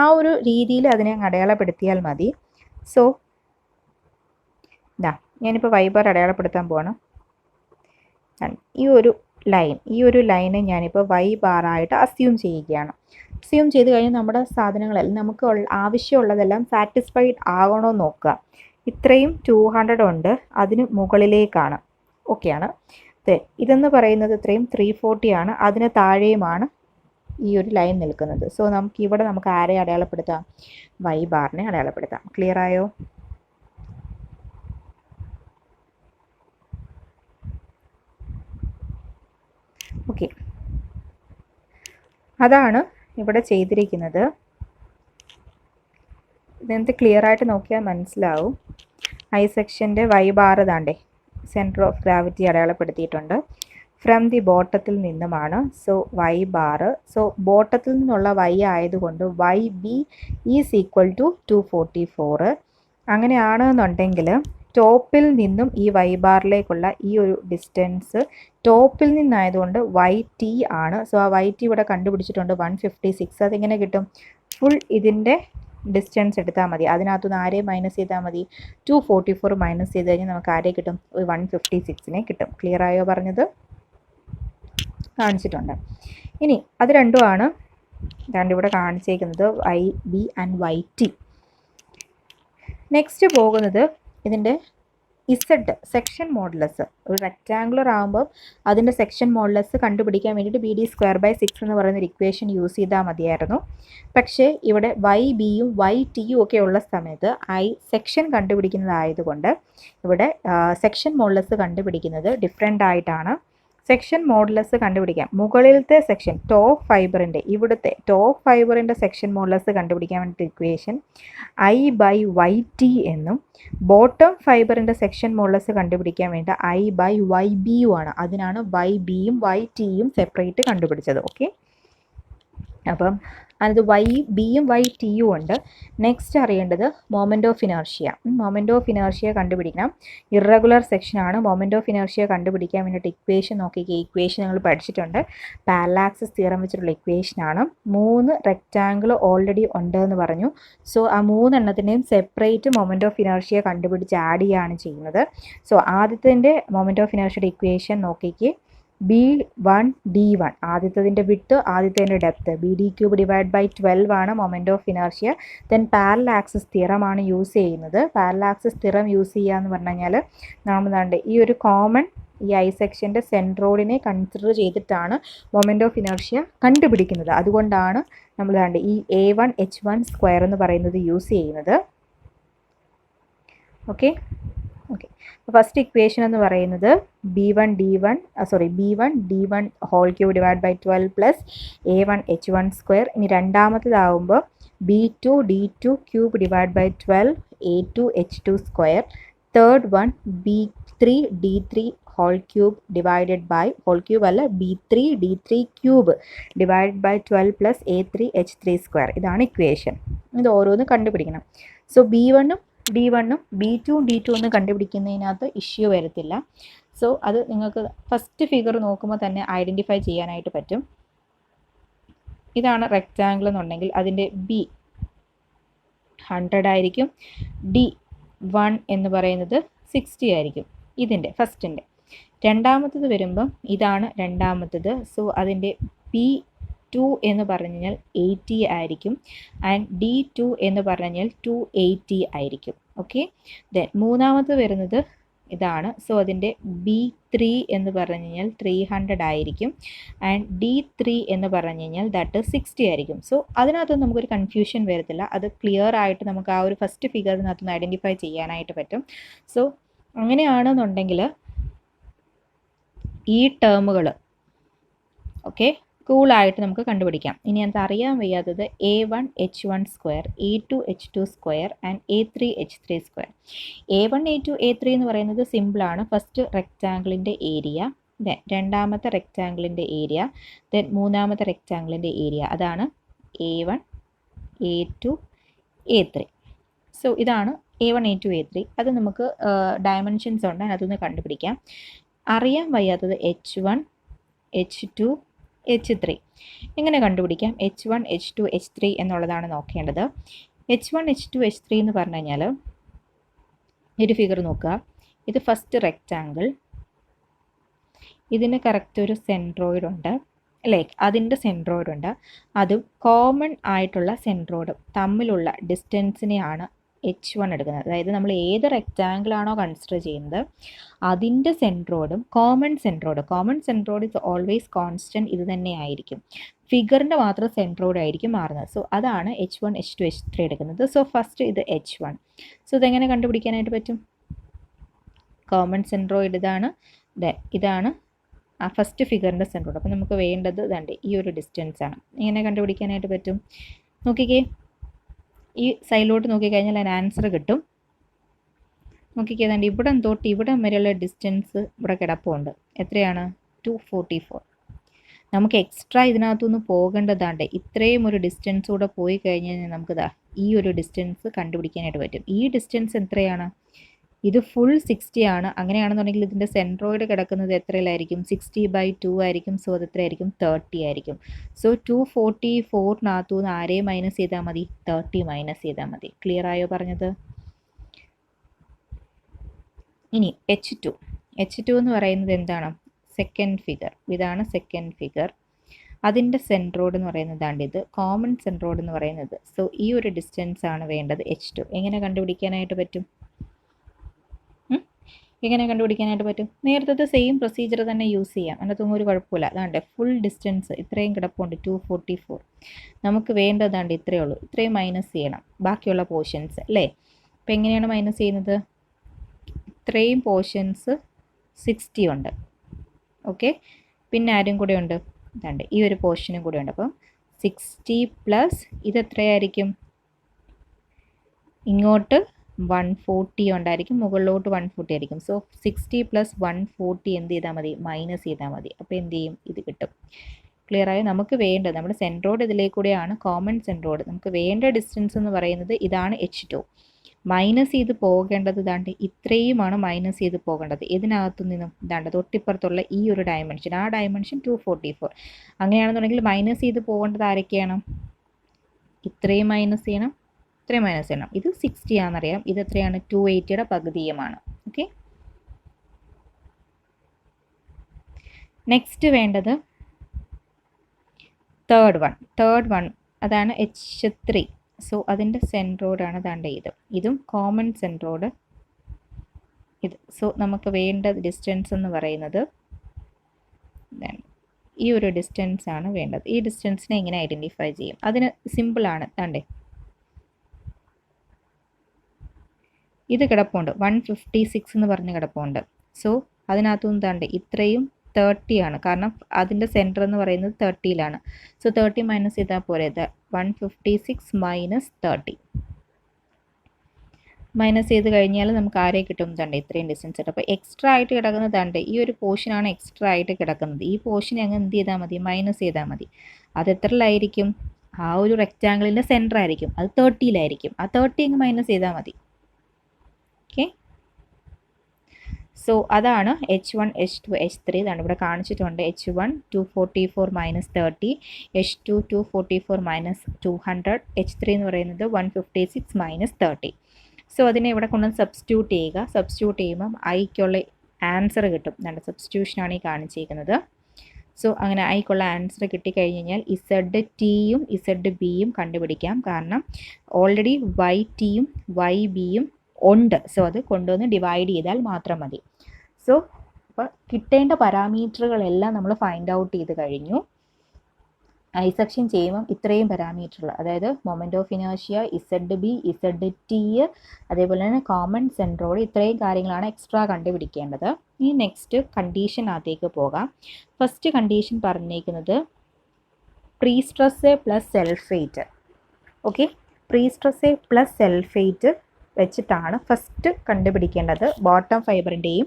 ആ ഒരു രീതിയിൽ അതിനെ അടയാളപ്പെടുത്തിയാൽ മതി. സോ ഞാനിപ്പോൾ വൈ ബാർ അടയാളപ്പെടുത്താൻ പോവാണ്. ഈ ഒരു ലൈനെ ഞാനിപ്പോൾ വൈ ബാറായിട്ട് അസ്യൂം ചെയ്യുകയാണ്. അസ്യൂം ചെയ്ത് കഴിഞ്ഞാൽ നമ്മുടെ സാധനങ്ങളെല്ലാം നമുക്ക് ആവശ്യമുള്ളതെല്ലാം സാറ്റിസ്ഫൈഡ് ആകണമെന്ന് നോക്കുക. ഇത്രയും 200 ഉണ്ട്, അതിന് മുകളിലേക്കാണ്, ഓക്കെയാണ്. ഇതെന്ന് പറയുന്നത് ഇത്രയും 340 ആണ്, അതിന് താഴെയുമാണ് ഈ ഒരു ലൈൻ നിൽക്കുന്നത്. സോ നമുക്ക് ആരെ അടയാളപ്പെടുത്താം, വൈ ബാറിനെ അടയാളപ്പെടുത്താം. ക്ലിയർ ആയോ? ഓക്കെ, അതാണ് ഇവിടെ ചെയ്തിരിക്കുന്നത്. ഇതെന്ത് ക്ലിയർ ആയിട്ട് നോക്കിയാൽ മനസ്സിലാവും. ഐ സെക്ഷൻ്റെ വൈ ബാർ താണ്ടേ സെൻറ്റർ ഓഫ് ഗ്രാവിറ്റി അടയാളപ്പെടുത്തിയിട്ടുണ്ട്. ഫ്രം ദി ബോട്ടത്തിൽ നിന്നുമാണ്. സോ വൈ ബാർ, സോ ബോട്ടത്തിൽ നിന്നുള്ള വൈ ആയതുകൊണ്ട് Y B is equal to 244. അങ്ങനെയാണെന്നുണ്ടെങ്കിൽ ടോപ്പിൽ നിന്നും ഈ വൈ ബാറിലേക്കുള്ള ഈ ഒരു ഡിസ്റ്റൻസ് ടോപ്പിൽ നിന്നായതുകൊണ്ട് വൈ ടി ആണ്. സോ ആ വൈ ടി ഇവിടെ കണ്ടുപിടിച്ചിട്ടുണ്ട് 156. അതെങ്ങനെ കിട്ടും? ഫുൾ ഇതിൻ്റെ ഡിസ്റ്റൻസ് എടുത്താൽ മതി, അതിനകത്തുനിന്ന് ആരെ മൈനസ് ചെയ്താൽ മതി, 244 മൈനസ് ചെയ്ത് കഴിഞ്ഞാൽ നമുക്ക് ആരെ കിട്ടും, 156നെ കിട്ടും. ക്ലിയർ ആയോ പറഞ്ഞത്? കാണിച്ചിട്ടുണ്ട്. ഇനി അത് രണ്ടുമാണ് ഇവിടെ കാണിച്ചേക്കുന്നത്, Y B and Y T. Next പോകുന്നത് ഇതിൻ്റെ ഇസഡ് സെക്ഷൻ മോഡുലസ്. ഒരു റെക്റ്റാങ്കുലർ ആകുമ്പോൾ അതിൻ്റെ സെക്ഷൻ മോഡുലസ് കണ്ടുപിടിക്കാൻ വേണ്ടിയിട്ട് BD²/6 എന്ന് പറയുന്ന ഒരു ഇക്വേഷൻ യൂസ് ചെയ്താൽ മതിയായിരുന്നു. പക്ഷേ ഇവിടെ വൈ ബിയും വൈ ടിയും ഒക്കെ ഉള്ള സമയത്ത് സെക്ഷൻ കണ്ടുപിടിക്കുന്നതായതുകൊണ്ട് ഇവിടെ സെക്ഷൻ മോഡുലസ് കണ്ടുപിടിക്കുന്നത് ഡിഫറെൻ്റ് ആയിട്ടാണ്. സെക്ഷൻ മോഡുലസ് കണ്ടുപിടിക്കാം, മുകളിലത്തെ സെക്ഷൻ ടോപ്പ് ഫൈബറിൻ്റെ ഇവിടുത്തെ ടോപ്പ് ഫൈബറിൻ്റെ സെക്ഷൻ മോഡുലസ് കണ്ടുപിടിക്കാൻ വേണ്ടിയിട്ട് ഇക്വേഷൻ I/YT എന്നും, ബോട്ടം ഫൈബറിൻ്റെ സെക്ഷൻ മോഡുലസ് കണ്ടുപിടിക്കാൻ വേണ്ടി I/YB ആണ്. അതിനാണ് വൈ ബിയും വൈ ടിയും സെപ്പറേറ്റ് കണ്ടുപിടിച്ചത്. ഓക്കെ, അപ്പം അത് വൈ ബിയും വൈ ടിയും ഉണ്ട്. നെക്സ്റ്റ് അറിയേണ്ടത് moment of inertia. Moment of inertia കണ്ടുപിടിക്കണം. ഇറഗുലർ സെക്ഷനാണ്. മൊമെൻ്റ് ഓഫ് ഇനർഷ്യ കണ്ടുപിടിക്കാൻ വേണ്ടിയിട്ട് ഇക്വേഷൻ നോക്കിക്കുക. ഇക്വേഷൻ നിങ്ങൾ പഠിച്ചിട്ടുണ്ട്, പാരലാക്സിസ് തിയറം വെച്ചിട്ടുള്ള ഇക്വേഷനാണ്. 3 റെക്റ്റാങ്കിൾ ഓൾറെഡി ഉണ്ട് എന്ന് പറഞ്ഞു. സോ ആ 3 എണ്ണത്തിൻ്റെയും സെപ്പറേറ്റ് മൊമെൻ്റ് ഓഫ് ഇനർഷ്യ കണ്ടുപിടിച്ച് ആഡ് ചെയ്യുകയാണ് ചെയ്യുന്നത്. സോ ആദ്യത്തിൻ്റെ മൊമെൻ്റ് ഓഫ് ഇനർഷ്യയുടെ ഇക്വേഷൻ നോക്കിക്കുക, B1D1 ആദ്യത്തതിൻ്റെ വിഡ്ത്ത്, ആദ്യത്തതിൻ്റെ ഡെപ്ത്ത്. BD³/12 ആണ് moment of inertia. Then parallel axis തിയറമാണ് യൂസ് ചെയ്യുന്നത്. പാരലാക്സിസ് തിയറം യൂസ് ചെയ്യുക എന്ന് പറഞ്ഞു കഴിഞ്ഞാൽ നമ്മൾ ഈ ഒരു കോമൺ ഈ ഐ സെക്ഷൻ്റെ സെൻട്രോയിഡിനെ കൺസിഡർ ചെയ്തിട്ടാണ് മൊമെൻ്റ് ഓഫ് ഇനർഷ്യ കണ്ടുപിടിക്കുന്നത്. അതുകൊണ്ടാണ് നമ്മൾ ഈ A1H1² എന്ന് പറയുന്നത് യൂസ് ചെയ്യുന്നത്. ഓക്കെ, ഫസ്റ്റ് ഇക്വേഷൻ എന്ന് പറയുന്നത് B1D1 പ്ലസ് A1H1². ഇനി രണ്ടാമത്തേതാവുമ്പോൾ B2D2³/12 A2H2². Third one B3D3 B3D3³ plus A3H3². ഇതാണ് ഇക്വേഷൻ. ഇത് ഓരോന്ന് കണ്ടുപിടിക്കണം. സോ B1ഉം D1ഉം B2ഉം D2 ഒന്നും കണ്ടുപിടിക്കുന്നതിനകത്ത് ഇഷ്യൂ വരത്തില്ല. സോ അത് നിങ്ങൾക്ക് ഫസ്റ്റ് ഫിഗർ നോക്കുമ്പോൾ തന്നെ ഐഡൻറ്റിഫൈ ചെയ്യാനായിട്ട് പറ്റും. ഇതാണ് റെക്റ്റാങ്കിൾ എന്നുണ്ടെങ്കിൽ അതിൻ്റെ B 100 ആയിരിക്കും, D1 എന്ന് പറയുന്നത് 60 ആയിരിക്കും. ഇതിൻ്റെ ഫസ്റ്റിൻ്റെ. രണ്ടാമത്തത് വരുമ്പം ഇതാണ് രണ്ടാമത്തത്. സോ അതിൻ്റെ B2 എന്ന് പറഞ്ഞു കഴിഞ്ഞാൽ 80 ആയിരിക്കും, ആൻഡ് D2 എന്ന് പറഞ്ഞു കഴിഞ്ഞാൽ 280 ആയിരിക്കും. ഓക്കെ, ദെൻ മൂന്നാമത് വരുന്നത് ഇതാണ്. സോ അതിൻ്റെ B3 എന്ന് പറഞ്ഞു കഴിഞ്ഞാൽ 300 ആയിരിക്കും, ആൻഡ് D3 എന്ന് പറഞ്ഞു കഴിഞ്ഞാൽ ദാറ്റ് 60 ആയിരിക്കും. സോ അതിനകത്തൊന്നും നമുക്കൊരു കൺഫ്യൂഷൻ വരത്തില്ല. അത് ക്ലിയർ ആയിട്ട് നമുക്ക് ആ ഒരു ഫസ്റ്റ് ഫിഗറിനകത്തുനിന്ന് ഐഡൻറ്റിഫൈ ചെയ്യാനായിട്ട് പറ്റും. സോ അങ്ങനെയാണെന്നുണ്ടെങ്കിൽ ഈ ടേമുകൾ ഓക്കെ കൂളായിട്ട് നമുക്ക് കണ്ടുപിടിക്കാം. ഇനി എന്താ അറിയാൻ വയ്യാത്തത് A1H1 square, A2H2 square and A3H3 square. A1 A2 A3 എന്ന് പറയുന്നത് സിമ്പിളാണ്. ഫസ്റ്റ് റെക്റ്റാങ്കിളിൻ്റെ ഏരിയ, ദെൻ രണ്ടാമത്തെ റെക്റ്റാങ്കിളിൻ്റെ ഏരിയ, ദെൻ മൂന്നാമത്തെ റെക്റ്റാങ്കിളിൻ്റെ ഏരിയ. അതാണ് A1 A2 A3. സോ ഇതാണ് A1 A2 A3. അത് നമുക്ക് ഡയമെൻഷൻസ് ഉണ്ട്, അതൊന്ന് കണ്ടുപിടിക്കാം. അറിയാൻ വയ്യാത്തത് H1 H2 H3. എങ്ങനെ കണ്ടുപിടിക്കാം? H1 H2 H3 എന്നുള്ളതാണ് നോക്കേണ്ടത്. H1 H2 H3 എന്ന് പറഞ്ഞു കഴിഞ്ഞാൽ ഒരു ഫിഗർ നോക്കുക. ഇത് ഫസ്റ്റ് റെക്റ്റാങ്കിൾ, ഇതിന് കറക്റ്റ് ഒരു സെൻട്രോയിഡ് ഉണ്ട് അല്ലേ? അതിൻ്റെ സെൻട്രോയിഡ് ഉണ്ട്. അതും കോമൺ ആയിട്ടുള്ള സെൻട്രോയിഡും തമ്മിലുള്ള ഡിസ്റ്റൻസിനെയാണ് H1 എടുക്കുന്നത്. അതായത് നമ്മൾ ഏത് റെക്റ്റാങ്കിൾ ആണോ കൺസിഡർ ചെയ്യുന്നത് അതിൻ്റെ സെൻട്രോയിഡും common centroid is always constant, ഇത് തന്നെ ആയിരിക്കും. ഫിഗറിൻ്റെ മാത്രം സെൻട്രോയിഡ് ആയിരിക്കും മാറുന്നത്. സോ അതാണ് H1 H2 H3 എടുക്കുന്നത്. സോ ഫസ്റ്റ് ഇത് H1. സോ ഇതെങ്ങനെ കണ്ടുപിടിക്കാനായിട്ട് പറ്റും? കോമൺ സെൻട്രോയിഡ് ഇതാണ്, ഇതാണ് ആ ഫസ്റ്റ് ഫിഗറിൻ്റെ സെൻട്രോയിഡ്. അപ്പോൾ നമുക്ക് വേണ്ടത് ഇതാണ്ട് ഈ ഒരു ഡിസ്റ്റൻസ് ആണ്. എങ്ങനെ കണ്ടുപിടിക്കാനായിട്ട് പറ്റും? നോക്കിക്കേ, ഈ സൈഡിലോട്ട് നോക്കിക്കഴിഞ്ഞാൽ അതിന് ആൻസർ കിട്ടും. നോക്കിക്കേതാണ്ട് ഇവിടെ തൊട്ട് ഇവിടെ വരെയുള്ള ഡിസ്റ്റൻസ് ഇവിടെ കിടപ്പുണ്ട്. എത്രയാണ്? 244. നമുക്ക് എക്സ്ട്രാ ഇതിനകത്തുനിന്ന് പോകേണ്ടതാണ്ട് ഇത്രയും ഒരു ഡിസ്റ്റൻസ് കൂടെ പോയി കഴിഞ്ഞ് കഴിഞ്ഞാൽ നമുക്കിതാ ഈ ഒരു ഡിസ്റ്റൻസ് കണ്ടുപിടിക്കാനായിട്ട് പറ്റും. ഈ ഡിസ്റ്റൻസ് എത്രയാണ്? ഇത് ഫുൾ 60 ആണ്. അങ്ങനെയാണെന്നുണ്ടെങ്കിൽ ഇതിൻ്റെ സെൻട്രോയിഡ് കിടക്കുന്നത് എത്രയിലായിരിക്കും? 60/2 ആയിരിക്കും. സോ അത് എത്രയായിരിക്കും? 30 ആയിരിക്കും. സോ 244 ആരെ മൈനസ് ചെയ്താൽ മതി? 30 മൈനസ് ചെയ്താൽ മതി. ക്ലിയർ ആയോ പറഞ്ഞത്? ഇനി H2 എന്ന് പറയുന്നത് എന്താണ്? Second figure. ഇതാണ് സെക്കൻഡ് ഫിഗർ. അതിൻ്റെ സെൻട്രോയിഡ് എന്ന് പറയുന്നതാണ്ട് ഇത്, കോമൺ സെൻട്രോയിഡ് എന്ന് പറയുന്നത്. സോ ഈ ഒരു ഡിസ്റ്റൻസ് ആണ് വേണ്ടത് H2. എങ്ങനെ കണ്ടുപിടിക്കാനായിട്ട് പറ്റും? നേരത്തെ സെയിം പ്രൊസീജിയർ തന്നെ യൂസ് ചെയ്യാം, അതിനകത്തൊന്നും ഒരു കുഴപ്പമില്ല. അതാണ്ട് ഫുൾ ഡിസ്റ്റൻസ് ഇത്രയും കിടപ്പുണ്ട് 244. നമുക്ക് വേണ്ടതാണ്ട് ഇത്രയേ ഉള്ളൂ. ഇത്രയും മൈനസ് ചെയ്യണം ബാക്കിയുള്ള പോർഷൻസ് അല്ലേ? അപ്പം എങ്ങനെയാണ് മൈനസ് ചെയ്യുന്നത്? ഇത്രയും പോർഷൻസ് 60 ഉണ്ട്. ഓക്കെ, പിന്നെ ആരും കൂടെ ഉണ്ട്? ഇതാണ്ട് ഈ ഒരു പോർഷനും കൂടെ ഉണ്ട്. അപ്പം 60 പ്ലസ് ഇത് എത്രയായിരിക്കും? ഇങ്ങോട്ട് 140 ഉണ്ടായിരിക്കും, മുകളിലോട്ട് 140 ആയിരിക്കും. സോ 60 പ്ലസ് 140 എന്ത് ചെയ്താൽ മതി? മൈനസ് ചെയ്താൽ മതി. അപ്പോൾ എന്ത് ചെയ്യും? ഇത് കിട്ടും. ക്ലിയർ ആയോ? നമുക്ക് വേണ്ടത് നമ്മുടെ സെൻട്രോയിഡ് ഇതിലേക്കൂടെയാണ്, കോമൺ സെൻട്രോയിഡ്. നമുക്ക് വേണ്ട ഡിസ്റ്റൻസ് എന്ന് പറയുന്നത് ഇതാണ് H2. മൈനസ് ചെയ്ത് പോകേണ്ടത് ഇതാണ്ട് ഇത്രയുമാണ് മൈനസ് ചെയ്ത് പോകേണ്ടത്. ഇതിനകത്തു നിന്നും ഇതാണ്ട് തൊട്ടിപ്പുറത്തുള്ള ഈ ഒരു ഡയമെൻഷൻ, ആ ഡയമെൻഷൻ 244. അങ്ങനെയാണെന്നുണ്ടെങ്കിൽ മൈനസ് ചെയ്ത് പോകേണ്ടത് ആരൊക്കെയാണ്? ഇത്രയും മൈനസ് ചെയ്യണം, ഇത്രയും മൈനസ് ചെയ്യണം. ഇത് 60 ആണെന്നറിയാം. ഇത് എത്രയാണ്? 280യുടെ പകുതിയുമാണ്. ഓക്കെ, നെക്സ്റ്റ് വേണ്ടത് തേർഡ് വൺ അതാണ് H3. സോ അതിൻ്റെ സെൻട്രോയിഡാണ് ദാണ്ട് ഇത്. ഇതും കോമൺ സെൻട്രോയിഡ് ഇത്. സോ നമുക്ക് വേണ്ട ഡിസ്റ്റൻസ് എന്ന് പറയുന്നത് ഈ ഒരു ഡിസ്റ്റൻസ് ആണ് വേണ്ടത്. ഈ ഡിസ്റ്റൻസിനെ എങ്ങനെ ഐഡൻറ്റിഫൈ ചെയ്യും? അതിന് സിമ്പിളാണ്. ദാണ്ടേ ഇത് കിടപ്പുണ്ട് 156 എന്ന് പറഞ്ഞ് കിടപ്പുണ്ട്. സോ അതിനകത്തുനിന്ന് ദാണ്ട് ഇത്രയും 30 ആണ്, കാരണം അതിൻ്റെ സെൻറ്റർ എന്ന് പറയുന്നത് 30യിലാണ്. സോ 30 മൈനസ് ചെയ്താൽ പോരെ? 156 മൈനസ് 30 മൈനസ് ചെയ്ത് കഴിഞ്ഞാൽ നമുക്ക് ആരെ കിട്ടും? ദാണ്ട് ഇത്രയും ഡിസ്റ്റൻസ് കിട്ടും. അപ്പോൾ എക്സ്ട്രാ ആയിട്ട് കിടക്കുന്നത് ദാണ്ട് ഈ ഒരു പോർഷനാണ് എക്സ്ട്രാ ആയിട്ട് കിടക്കുന്നത്. ഈ പോർഷനെ അങ്ങ് എന്ത് ചെയ്താൽ മതി? മൈനസ് ചെയ്താൽ മതി. അത് എത്രയിലായിരിക്കും? ആ ഒരു റെക്റ്റാങ്കിളിൻ്റെ സെൻറ്റർ ആയിരിക്കും, അത് 30യിലായിരിക്കും. ആ 30 അങ്ങ് മൈനസ് ചെയ്താൽ മതി. ഓക്കെ, സോ അതാണ് H1 H2 H3. ഇതാണ് ഇവിടെ കാണിച്ചിട്ടുണ്ട്. H1 244 minus 30, H2 244 minus 200, H3 എന്ന് പറയുന്നത് 156 മൈനസ് 30. സോ അതിനെ ഇവിടെ കൊണ്ടുവന്ന് സബ്സ്റ്റിറ്റ്യൂട്ട് ചെയ്യുക. സബ്സ്റ്റിറ്റ്യൂട്ട് ചെയ്യുമ്പം ഐക്കുള്ള ആൻസർ കിട്ടും. രണ്ട് സബ്സ്റ്റിറ്റ്യൂഷനാണ് ഈ കാണിച്ചിരിക്കുന്നത്. സോ അങ്ങനെ ഐക്കുള്ള ആൻസർ കിട്ടിക്കഴിഞ്ഞ് കഴിഞ്ഞാൽ ZTയും ZBയും കണ്ടുപിടിക്കാം. കാരണം ഓൾറെഡി YTയും YBയും ഉണ്ട്. സോ അത് കൊണ്ടുവന്ന് ഡിവൈഡ് ചെയ്താൽ മാത്രം മതി. സോ അപ്പോൾ കിട്ടേണ്ട പാരാമീറ്ററുകളെല്ലാം നമ്മൾ ഫൈൻഡ് ഔട്ട് ചെയ്ത് കഴിഞ്ഞു. ഐ സെക്ഷൻ ചെയ്യുമ്പം ഇത്രയും പാരാമീറ്ററുകൾ, അതായത് moment of inertia, Z B, Z T, അതേപോലെ തന്നെ കോമൺ സെൻട്രോയിഡ്, ഇത്രയും കാര്യങ്ങളാണ് എക്സ്ട്രാ കണ്ടുപിടിക്കേണ്ടത്. ഇനി നെക്സ്റ്റ് കണ്ടീഷനകത്തേക്ക് പോകാം. ഫസ്റ്റ് കണ്ടീഷൻ പറഞ്ഞിരിക്കുന്നത് prestress plus self weight. Okay, prestress plus self weight വെച്ചിട്ടാണ് ഫസ്റ്റ് കണ്ടുപിടിക്കേണ്ടത് ബോട്ടം ഫൈബറിൻ്റെയും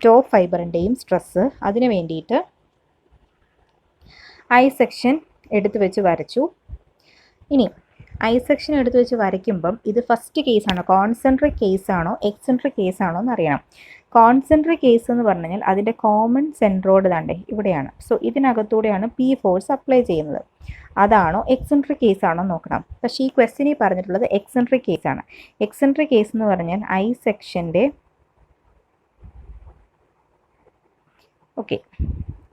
ടോപ്പ് ഫൈബറിൻ്റെയും സ്ട്രെസ്സ്. അതിന് വേണ്ടിയിട്ട് ഐ സെക്ഷൻ എടുത്ത് വെച്ച് വരച്ചു. ഇനി ഐ സെക്ഷൻ എടുത്ത് വെച്ച് വരയ്ക്കുമ്പം ഇത് ഫസ്റ്റ് കേസാണോ, കോൺസെൻട്രിക് കേസാണോ എക്സെൻട്രിക് കേസാണോ എന്ന് അറിയണം. കോൺസെൻട്രിക് കേസ് എന്ന് പറഞ്ഞു കഴിഞ്ഞാൽ അതിൻ്റെ കോമൺ സെൻട്രോയിഡ് താണ്ടേ ഇവിടെയാണ്. സോ ഇതിനകത്തൂടെയാണ് പി ഫോഴ്സ് അപ്ലൈ ചെയ്യുന്നത്. അതാണോ എക്സെൻട്രിക് കേസാണോ നോക്കണം. പക്ഷേ ഈ ക്വസ്റ്റ്യനിൽ പറഞ്ഞിട്ടുള്ളത് എക്സെൻട്രിക് കേസാണ്. എക്സെൻട്രിക് കേസ് എന്ന് പറഞ്ഞാൽ ഐ സെക്ഷൻ്റെ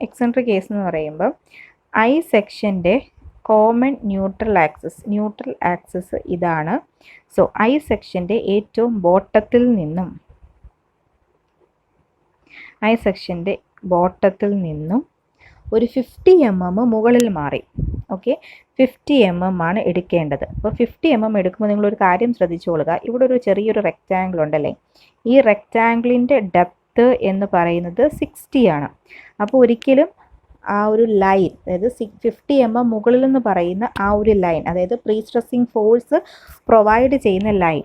എക്സെൻട്രിക് കേസ് എന്ന് പറയുമ്പോൾ ഐ സെക്ഷൻ്റെ കോമൺ ന്യൂട്രൽ ആക്സിസ് ഇതാണ്. സോ ഐ സെക്ഷൻ്റെ ഏറ്റവും ബോട്ടത്തിൽ നിന്നും ഒരു 50 mm മുകളിൽ മാറി. ഓക്കെ, 50 mm ആണ് എടുക്കേണ്ടത്. അപ്പോൾ 50 mm എടുക്കുമ്പോൾ നിങ്ങളൊരു കാര്യം ശ്രദ്ധിച്ചോളുക. ഇവിടെ ഒരു ചെറിയൊരു റെക്റ്റാങ്കിൾ ഉണ്ടല്ലേ, ഈ റെക്റ്റാങ്കിളിൻ്റെ ഡെപ്ത് എന്ന് പറയുന്നത് 60 ആണ്. അപ്പോൾ ഒരിക്കലും ആ ഒരു ലൈൻ, അതായത് 50 mm മുകളിൽ എന്ന് പറയുന്ന ആ ഒരു ലൈൻ, അതായത് പ്രീ സ്ട്രെസ്സിങ് ഫോഴ്സ് പ്രൊവൈഡ് ചെയ്യുന്ന ലൈൻ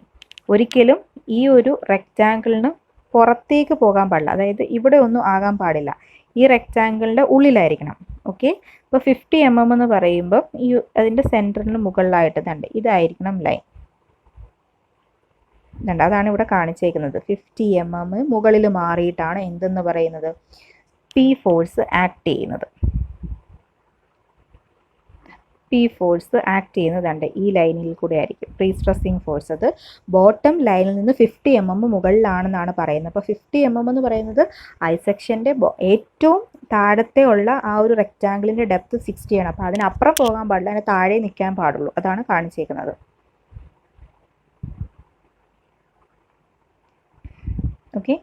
ഒരിക്കലും ഈ ഒരു റെക്റ്റാങ്കിളിന് പുറത്തേക്ക് പോകാൻ പാടില്ല. അതായത് ഇവിടെ ഒന്നും ആകാൻ പാടില്ല, ഈ റെക്റ്റാങ്കിളിൻ്റെ ഉള്ളിലായിരിക്കണം. ഓക്കെ, ഇപ്പോൾ 50 mm എന്ന് പറയുമ്പോൾ ഈ അതിൻ്റെ സെൻറ്ററിന് മുകളിലായിട്ട് തന്നെ ഇതായിരിക്കണം ലൈൻ. അതാണ് ഇവിടെ കാണിച്ചേക്കുന്നത്. 50 mm മുകളിൽ മാറിയിട്ടാണ് എന്തെന്ന് പറയുന്നത്, പി ഫോഴ്സ് ആക്ട് ചെയ്യുന്നത്. പി ഫോഴ്സ് ആക്ട് ചെയ്യുന്നതുണ്ട് ഈ ലൈനിൽ കൂടെ ആയിരിക്കും പ്രീ സ്ട്രെസ്സിങ് ഫോഴ്സ്. അത് ബോട്ടം ലൈനിൽ നിന്ന് 50 mm മുകളിലാണെന്നാണ് പറയുന്നത്. അപ്പോൾ 50 mm എന്ന് പറയുന്നത് ഐ സെക്ഷൻ്റെ ഏറ്റവും താഴത്തെ ഉള്ള ആ ഒരു റെക്റ്റാങ്കിളിൻ്റെ ഡെപ്ത് 60 ആണ്. അപ്പോൾ അതിനപ്പുറം പോകാൻ പാടില്ല, അതിന് താഴെ നിൽക്കാൻ പാടുള്ളൂ. അതാണ് കാണിച്ചേക്കുന്നത്. ഓക്കെ,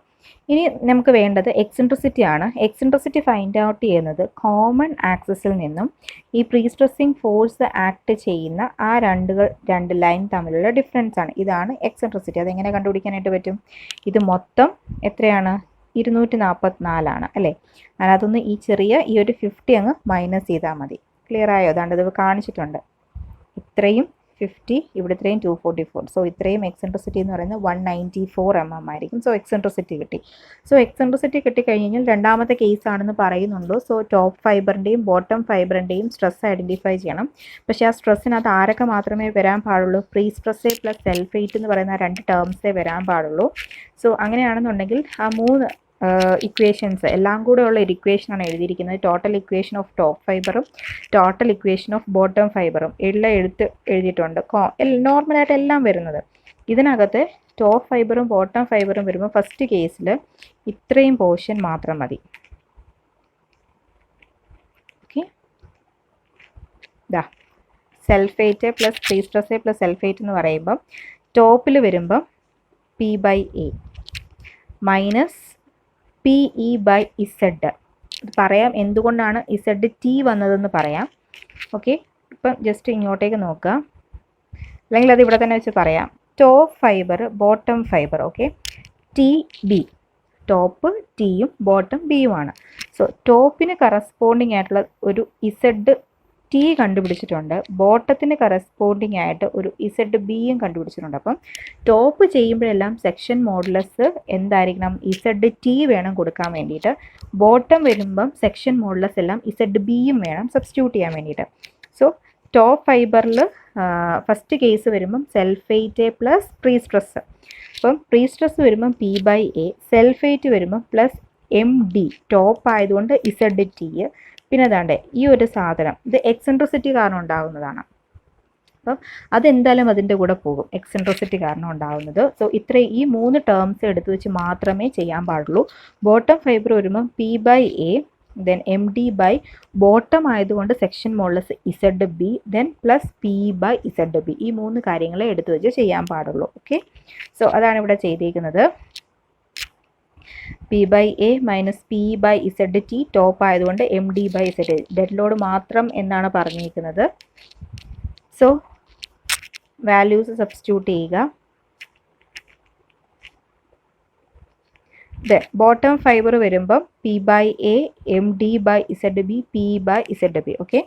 ഇനി നമുക്ക് വേണ്ടത് എക്സെൻട്രിസിറ്റി ആണ്. എക്സെൻട്രിസിറ്റി ഫൈൻഡ് ഔട്ട് ചെയ്യുന്നത് കോമൺ ആക്സിസിൽ നിന്നും ഈ പ്രീ സ്ട്രെസ്സിങ് ഫോഴ്സ് ആക്ട് ചെയ്യുന്ന ആ രണ്ട് ലൈൻ തമ്മിലുള്ള ഡിഫറൻസ് ആണ്. ഇതാണ് എക്സെൻട്രിസിറ്റി. അതെങ്ങനെ കണ്ടുപിടിക്കാനായിട്ട് പറ്റും? ഇത് മൊത്തം എത്രയാണ്? 244 ആണ് അല്ലേ. അതിനകത്തുനിന്ന് ഈ ചെറിയ ഈ ഒരു 50 അങ്ങ് മൈനസ് ചെയ്താൽ മതി. ക്ലിയർ ആയോ? അതാണ്ട് ഇത് കാണിച്ചിട്ടുണ്ട്. ഇത്രയും 50, ഇവിടെ ഇത്രയും 244. സോ ഇത്രയും എക്സെൻട്രിസിറ്റി എന്ന് പറയുന്നത് 194 mm ആയിരിക്കും. സോ എക്സെൻട്രിസിറ്റി കിട്ടി. സോ എക്സെൻട്രിസിറ്റി കിട്ടിക്കഴിഞ്ഞാൽ രണ്ടാമത്തെ കേസ് ആണെന്ന് പറയുന്നുള്ളൂ. സോ ടോപ്പ് ഫൈബറിൻ്റെയും ബോട്ടം ഫൈബറിൻ്റെയും സ്ട്രെസ് ഐഡൻറ്റിഫൈ ചെയ്യണം. പക്ഷേ ആ സ്ട്രെസ്സിനകത്ത് ആരൊക്കെ മാത്രമേ വരാൻ പാടുള്ളൂ? Prestress plus self weight എന്ന് പറയുന്ന ആ 2 ടേംസേ വരാൻ പാടുള്ളൂ. സോ അങ്ങനെയാണെന്നുണ്ടെങ്കിൽ ആ 3 ഇക്വേഷൻസ് എല്ലാം കൂടെ ഉള്ള ഒരു ഇക്വേഷനാണ് എഴുതിയിരിക്കുന്നത്. ടോട്ടൽ ഇക്വേഷൻ ഓഫ് ടോപ്പ് ഫൈബറും ടോട്ടൽ ഇക്വേഷൻ ഓഫ് ബോട്ടം ഫൈബറും എല്ലാം എഴുതിയിട്ടുണ്ട്. നോർമലായിട്ട് എല്ലാം വരുന്നത് ഇതിനകത്ത് ടോപ്പ് ഫൈബറും ബോട്ടം ഫൈബറും വരുമ്പോൾ ഫസ്റ്റ് കേസിൽ ഇത്രയും പോർഷൻ മാത്രം മതി. Okay, self weight plus prestress plus self weight എന്ന് പറയുമ്പം ടോപ്പിൽ വരുമ്പം P/A മൈനസ് PE/Z. ഇത് പറയാം എന്തുകൊണ്ടാണ് ZT വന്നതെന്ന് പറയാം. ഓക്കെ, ഇപ്പം ജസ്റ്റ് ഇങ്ങോട്ടേക്ക് നോക്കുക, അല്ലെങ്കിൽ അത് ഇവിടെ തന്നെ വെച്ച് പറയാം. Top fibre bottom fibre. Okay, TB top Tയും ബോട്ടം Bയുമാണ്. സോ ടോപ്പിന് കറസ്പോണ്ടിങ് ആയിട്ടുള്ള ഒരു ZT കണ്ടുപിടിച്ചിട്ടുണ്ട്, ബോട്ടത്തിന് കറസ്പോണ്ടിങ് ആയിട്ട് ഒരു ZBയും കണ്ടുപിടിച്ചിട്ടുണ്ട്. അപ്പം ടോപ്പ് ചെയ്യുമ്പോഴെല്ലാം സെക്ഷൻ മോഡുലസ് എന്തായിരിക്കണം? ZT വേണം കൊടുക്കാൻ വേണ്ടിയിട്ട്. ബോട്ടം വരുമ്പം സെക്ഷൻ മോഡുലസ് എല്ലാം ZBയും വേണം സബ്സ്റ്റിറ്റ്യൂട്ട് ചെയ്യാൻ വേണ്ടിയിട്ട്. സോ ടോപ്പ് ഫൈബറിൽ ഫസ്റ്റ് കേസ് വരുമ്പം സെൽഫേറ്റ് പ്ലസ് പ്രീ സ്ട്രെസ്. അപ്പം പ്രീ സ്ട്രെസ് വരുമ്പം P/A, സെൽഫേറ്റ് വരുമ്പം പ്ലസ് MD, ടോപ്പ് ആയതുകൊണ്ട് ZT. പിന്നെ അതാണ്ട് ഈ ഒരു സാധനം ഇത് എക്സെൻട്രിസിറ്റി കാരണം ഉണ്ടാകുന്നതാണ്. അപ്പം അതെന്തായാലും അതിൻ്റെ കൂടെ പോകും, എക്സെൻട്രിസിറ്റി കാരണം ഉണ്ടാകുന്നത്. സോ ഈ 3 ടേംസ് എടുത്തു വെച്ച് മാത്രമേ ചെയ്യാൻ പാടുള്ളൂ. ബോട്ടം ഫൈബർ വരുമ്പം P/A, then MD by bottom ആയതുകൊണ്ട് section modulus ZB, then plus P/ZB. ഈ 3 കാര്യങ്ങളെ എടുത്തു വെച്ച് ചെയ്യാൻ പാടുള്ളൂ. ഓക്കെ, സോ അതാണ് ഇവിടെ ചെയ്തിരിക്കുന്നത്. P/A മൈനസ് P/ZT ടോപ്പ് ആയതുകൊണ്ട് MD/Z ഡെഡ് ലോഡ് മാത്രം എന്നാണ് പറഞ്ഞിരിക്കുന്നത്. സോ വാല്യൂസ് സബ്സ്റ്റിറ്റ്യൂട്ട് ചെയ്യുക. ബോട്ടം ഫൈബർ വരുമ്പം P/A MD/ZB P/ZB. ഓക്കെ,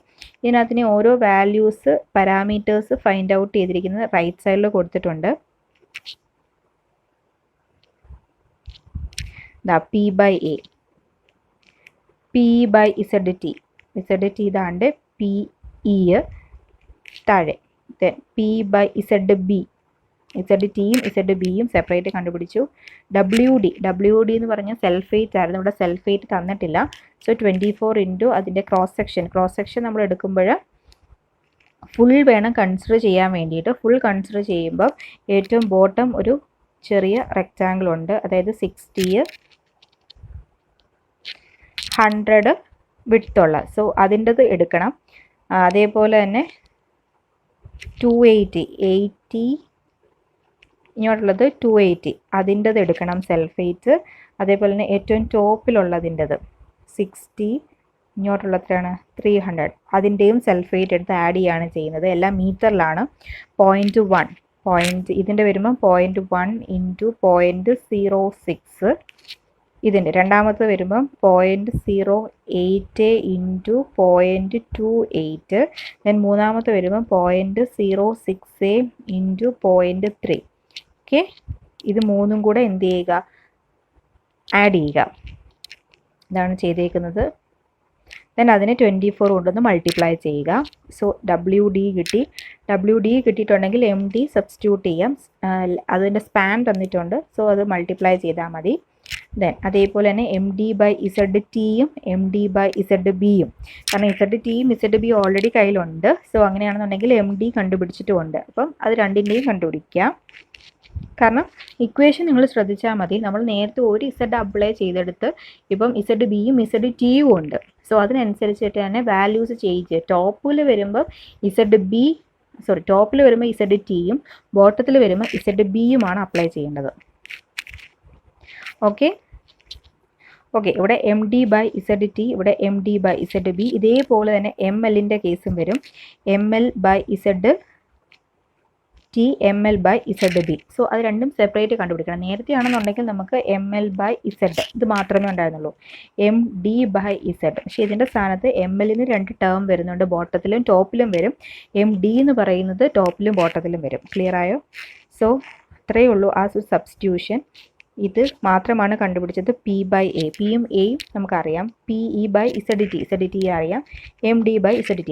ഇതിനകത്തിന് ഓരോ വാല്യൂസ് പാരാമീറ്റേഴ്സ് ഫൈൻഡ് ഔട്ട് ചെയ്തിരിക്കുന്നത് റൈറ്റ് സൈഡിൽ കൊടുത്തിട്ടുണ്ട്. P/A P/ZT ഇതാണ്ട് PE താഴെ. P/ZB ZTയും ZBയും സെപ്പറേറ്റ് കണ്ടുപിടിച്ചു. WD എന്ന് പറഞ്ഞാൽ സൾഫേറ്റ് ആയിരുന്നു, ഇവിടെ സൾഫേറ്റ് തന്നിട്ടില്ല. സോ 24 ഇൻറ്റു അതിൻ്റെ ക്രോസ് സെക്ഷൻ നമ്മൾ എടുക്കുമ്പോൾ ഫുൾ വേണം കൺസിഡർ ചെയ്യാൻ വേണ്ടിയിട്ട്. ഫുൾ കൺസിഡർ ചെയ്യുമ്പോൾ ഏറ്റവും ബോട്ടം ഒരു ചെറിയ റെക്റ്റാങ്കിൾ ഉണ്ട്, അതായത് 60 100 വിഡ്ത്തുള്ള. സോ അതിൻ്റെത് എടുക്കണം. അതേപോലെ തന്നെ 280 ഇങ്ങോട്ടുള്ളത് 280 അതിൻ്റെത് എടുക്കണം സൾഫേറ്റ്. അതേപോലെ തന്നെ ഏറ്റവും ടോപ്പിലുള്ളതിൻ്റെത് 60 ഇങ്ങോട്ടുള്ളത്രയാണ് 300 അതിൻ്റെയും സൾഫേറ്റ് എടുത്ത് ആഡ് ചെയ്യുകയാണ് ചെയ്യുന്നത്. എല്ലാം മീറ്ററിലാണ്. 0.1 ഇതിൻ്റെ വരുമ്പം 0.1 ഇൻറ്റു 0.06 ഇതിൻ്റെ രണ്ടാമത്തെ വരുമ്പം 0.08 ഇൻറ്റു 0.28 ദെൻ മൂന്നാമത്തെ വരുമ്പം 0.06 ഇൻറ്റു 0.3. ഓക്കെ, ഇത് മൂന്നും കൂടെ എന്ത് ചെയ്യുക, ആഡ് ചെയ്യുക. ഇതാണ് ചെയ്തേക്കുന്നത്. ദെൻ അതിനെ 24 കൊണ്ടൊന്ന് മൾട്ടിപ്ലൈ ചെയ്യുക. സോ WD കിട്ടിയിട്ടുണ്ടെങ്കിൽ MD സബ്സ്റ്റിറ്റ്യൂട്ട് ചെയ്യാം. അതിൻ്റെ സ്പാൻ തന്നിട്ടുണ്ട്, സോ അത് മൾട്ടിപ്ലൈ ചെയ്താൽ മതി. ദെൻ അതേപോലെ തന്നെ MD/ZTയും MD/ZBയും, കാരണം ZTയും ZBയും ഓൾറെഡി കയ്യിലുണ്ട്. സോ അങ്ങനെയാണെന്നുണ്ടെങ്കിൽ MD കണ്ടുപിടിച്ചിട്ടുമുണ്ട്. അപ്പം അത് രണ്ടിൻ്റെയും കണ്ടുപിടിക്കാം. കാരണം ഇക്വേഷൻ നിങ്ങൾ ശ്രദ്ധിച്ചാൽ മതി, നമ്മൾ നേരത്തെ ഒരു Z അപ്ലൈ ചെയ്തെടുത്ത് ഇപ്പം ZBയും ZTയും ഉണ്ട്. സോ അതിനനുസരിച്ചിട്ട് തന്നെ വാല്യൂസ് ചേഞ്ച്. ടോപ്പിൽ വരുമ്പോൾ ZTയും ബോട്ടത്തിൽ വരുമ്പോൾ ZBയുമാണ് അപ്ലൈ ചെയ്യേണ്ടത്. ഓക്കെ, ഇവിടെ MD/ZT, ഇവിടെ MD/ZB. ഇതേപോലെ തന്നെ MLൻ്റെ കേസും വരും. ML/ZT ML/ZB. സോ അത് രണ്ടും സെപ്പറേറ്റ് കണ്ടുപിടിക്കണം. നേരത്തെ ആണെന്നുണ്ടെങ്കിൽ നമുക്ക് ML/Z ഇത് മാത്രമേ ഉണ്ടായിരുന്നുള്ളൂ, MD/Z. പക്ഷേ ഇതിൻ്റെ സ്ഥാനത്ത് MLന് 2 ടേം വരുന്നുണ്ട്, ബോട്ടത്തിലും ടോപ്പിലും വരും. MD എന്ന് പറയുന്നത് ടോപ്പിലും ബോട്ടത്തിലും വരും. ക്ലിയർ ആയോ? സോ അത്രയേ ഉള്ളൂ ആ സബ്സ്റ്റിറ്റ്യൂഷൻ. ഇത് മാത്രമാണ് കണ്ടുപിടിച്ചത്. P/A, Pയും Aയും നമുക്കറിയാം. PE/ZT അറിയാം. MD/ZT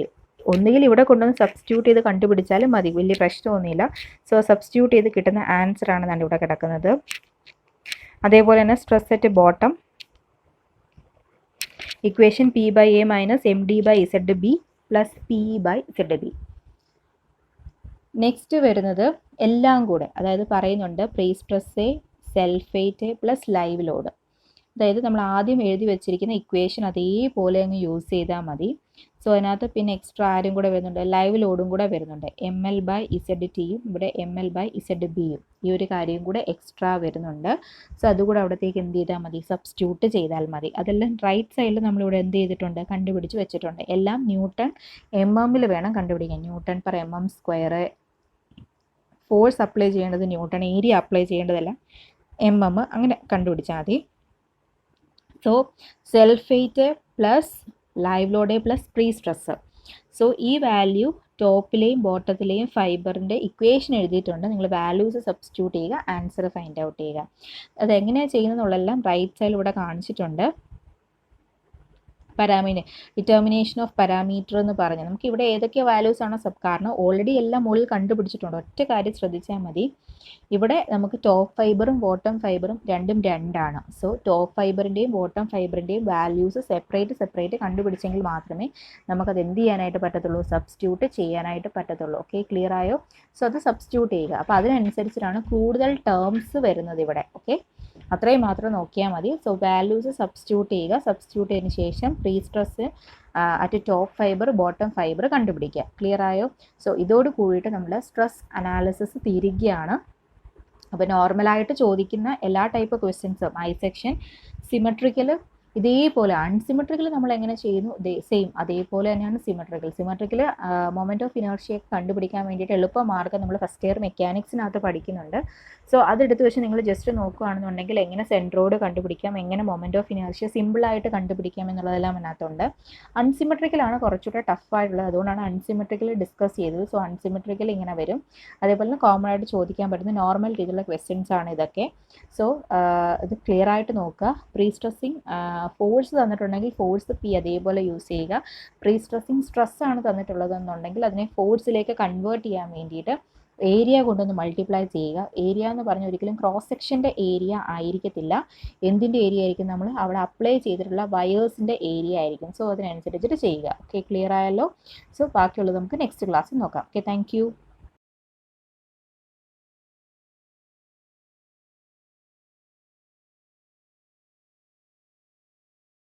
ഒന്നുകിൽ ഇവിടെ കൊണ്ടുവന്ന് സബ്സ്റ്റിറ്റ്യൂട്ട് ചെയ്ത് കണ്ടുപിടിച്ചാലും മതി, വലിയ പ്രശ്നമൊന്നുമില്ല. സോ സബ്സ്റ്റിറ്റ്യൂട്ട് ചെയ്ത് കിട്ടുന്ന ആൻസറാണ് ഞാൻ ഇവിടെ കിടക്കുന്നത്. അതേപോലെ തന്നെ stress at bottom equation P/A minus MD/ZB plus PE/ZB. Next വരുന്നത് എല്ലാം കൂടെ, അതായത് പറയുന്നുണ്ട് pre stress sulphate plus live load. അതായത് നമ്മൾ ആദ്യം എഴുതി വെച്ചിരിക്കുന്ന ഇക്വേഷൻ അതേപോലെ അങ്ങ് യൂസ് ചെയ്താൽ മതി. സോ അതിനകത്ത് പിന്നെ എക്സ്ട്രാ ആരും കൂടെ വരുന്നുണ്ട്, ലൈവ് ലോഡും കൂടെ വരുന്നുണ്ട്. ML/ZTയും ഇവിടെ ML/ZBയും ഈ ഒരു കാര്യം കൂടെ എക്സ്ട്രാ വരുന്നുണ്ട്. സോ അതുകൂടെ അവിടത്തേക്ക് എന്ത് ചെയ്താൽ മതി, സബ്സ്റ്റിറ്റ്യൂട്ട് ചെയ്താൽ മതി. അതെല്ലാം റൈറ്റ് സൈഡിൽ നമ്മളിവിടെ എന്ത് ചെയ്തിട്ടുണ്ട്, കണ്ടുപിടിച്ച് വെച്ചിട്ടുണ്ട്. എല്ലാം ന്യൂട്ടൺ MM വേണം കണ്ടുപിടിക്കാൻ. Nm/mm². ഫോഴ്സ് അപ്ലൈ ചെയ്യേണ്ടത് ന്യൂട്ടൺ, ഏരിയ അപ്ലൈ ചെയ്യേണ്ടതല്ല MM, അങ്ങനെ കണ്ടുപിടിച്ചാൽ മതി. So sulphate plus live load plus pre stress. So ഈ വാല്യൂ ടോപ്പിലെയും ബോട്ടത്തിലെയും ഫൈബറിൻ്റെ ഇക്വേഷൻ എഴുതിയിട്ടുണ്ട്. നിങ്ങൾ വാല്യൂസ് സബ്സ്റ്റിറ്റ്യൂട്ട് ചെയ്യുക, ആൻസർ ഫൈൻഡ് ഔട്ട് ചെയ്യുക. അതെങ്ങനെയാണ് ചെയ്യുന്നതെന്നുള്ളതെല്ലാം റൈറ്റ് സൈഡിൽ ഇവിടെ കാണിച്ചിട്ടുണ്ട്. ഡിറ്റർമിനേഷൻ ഓഫ് പാരാമീറ്റർ എന്ന് പറഞ്ഞ് നമുക്ക് ഇവിടെ ഏതൊക്കെ വാല്യൂസ് ആണോ കാരണം ഓൾറെഡി എല്ലാം മുകളിൽ കണ്ടുപിടിച്ചിട്ടുണ്ട്. ഒറ്റ കാര്യം ശ്രദ്ധിച്ചാൽ മതി, ഇവിടെ നമുക്ക് ടോപ്പ് ഫൈബറും ബോട്ടം ഫൈബറും രണ്ടും രണ്ടാണ്. സോ ടോപ്പ് ഫൈബറിൻ്റെയും ബോട്ടം ഫൈബറിൻ്റെയും വാല്യൂസ് സെപ്പറേറ്റ് കണ്ടുപിടിച്ചെങ്കിൽ മാത്രമേ നമുക്കത് എന്ത് ചെയ്യാനായിട്ട് പറ്റത്തുള്ളൂ, സബ്സ്റ്റിറ്റ്യൂട്ട് ചെയ്യാനായിട്ട് പറ്റത്തുള്ളൂ. ഓക്കെ, ക്ലിയർ ആയോ? സോ അത് സബ്സ്റ്റിറ്റ്യൂട്ട് ചെയ്യുക. അപ്പോൾ അതിനനുസരിച്ചിട്ടാണ് കൂടുതൽ ടേംസ് വരുന്നത് ഇവിടെ. ഓക്കെ, അത്രയും മാത്രം നോക്കിയാൽ മതി. സോ വാല്യൂസ് സബ്സ്റ്റിറ്റ്യൂട്ട് ചെയ്യുക. സബ്സ്റ്റിറ്റ്യൂട്ട് ചെയ്തതിന് ശേഷം pre stress at top fibre bottom fibre കണ്ടുപിടിക്കുക. ക്ലിയർ ആയോ? സോ ഇതോട് കൂടിയിട്ട് നമ്മൾ സ്ട്രെസ് അനാലിസിസ് തീരുകയാണ്. അപ്പോൾ നോർമലായിട്ട് ചോദിക്കുന്ന എല്ലാ ടൈപ്പ് ക്വസ്റ്റ്യൻസും ഐ സെക്ഷൻ സിമെട്രിക്കൽ ഇതേപോലെ, അൺസിമെട്രിക്കൽ നമ്മൾ എങ്ങനെ ചെയ്യുന്നു സെയിം അതേപോലെ തന്നെയാണ് സിമെട്രിക്കൽ മൊമെൻറ്റ് ഓഫ് ഇനേർഷ്യ കണ്ടുപിടിക്കാൻ വേണ്ടിയിട്ട് എളുപ്പ മാർഗ്ഗം നമ്മൾ ഫസ്റ്റ് ഇയർ മെക്കാനിക്സിനകത്ത് പഠിക്കുന്നുണ്ട്. സോ അതെടുത്ത് വെച്ച് നിങ്ങൾ ജസ്റ്റ് നോക്കുകയാണെന്നുണ്ടെങ്കിൽ എങ്ങനെ സെൻട്രോയിഡ് കണ്ടുപിടിക്കാം, എങ്ങനെ മൊമെൻറ്റ് ഓഫ് ഇനേർഷ്യ സിമ്പിളായിട്ട് കണ്ടുപിടിക്കാം എന്നുള്ളതെല്ലാം അതിനകത്തുണ്ട്. അൺസിമെട്രിക്കലാണ് കുറച്ചുകൂടെ ടഫായിട്ടുള്ളത്, അതുകൊണ്ടാണ് അൺസിമെട്രിക്കൽ ഡിസ്കസ് ചെയ്തത്. സോ അൺസിമെട്രിക്കൽ ഇങ്ങനെ വരും. അതേപോലെ തന്നെ കോമൺ ആയിട്ട് ചോദിക്കാൻ പറ്റുന്ന നോർമൽ രീതിയിലുള്ള ക്വസ്റ്റ്യൻസ് ആണ് ഇതൊക്കെ. സോ ഇത് ക്ലിയർ ആയിട്ട് നോക്കുക. പ്രീ സ്ട്രെസ്സിങ് ഫോഴ്സ് തന്നിട്ടുണ്ടെങ്കിൽ ഫോഴ്സ് പി അതേപോലെ യൂസ് ചെയ്യുക. പ്രീ സ്ട്രെസ്സിങ് സ്ട്രെസ് ആണ് തന്നിട്ടുള്ളതെന്നുണ്ടെങ്കിൽ അതിനെ ഫോഴ്സിലേക്ക് കൺവേർട്ട് ചെയ്യാൻ വേണ്ടിയിട്ട് ഏരിയ കൊണ്ടൊന്ന് മൾട്ടിപ്ലൈ ചെയ്യുക. ഏരിയ എന്ന് പറഞ്ഞാൽ ഒരിക്കലും ക്രോസ് സെക്ഷൻ്റെ ഏരിയ ആയിരിക്കത്തില്ല. എന്തിൻ്റെ ഏരിയ ആയിരിക്കും, നമ്മൾ അവിടെ അപ്ലൈ ചെയ്തിട്ടുള്ള വയേഴ്സിൻ്റെ ഏരിയ ആയിരിക്കും. സോ അതിനനുസരിച്ചിട്ട് ചെയ്യുക. ഓക്കെ, ക്ലിയർ ആയല്ലോ. സോ ബാക്കിയുള്ളത് നമുക്ക് നെക്സ്റ്റ് ക്ലാസ്സിൽ നോക്കാം. Okay, thank you.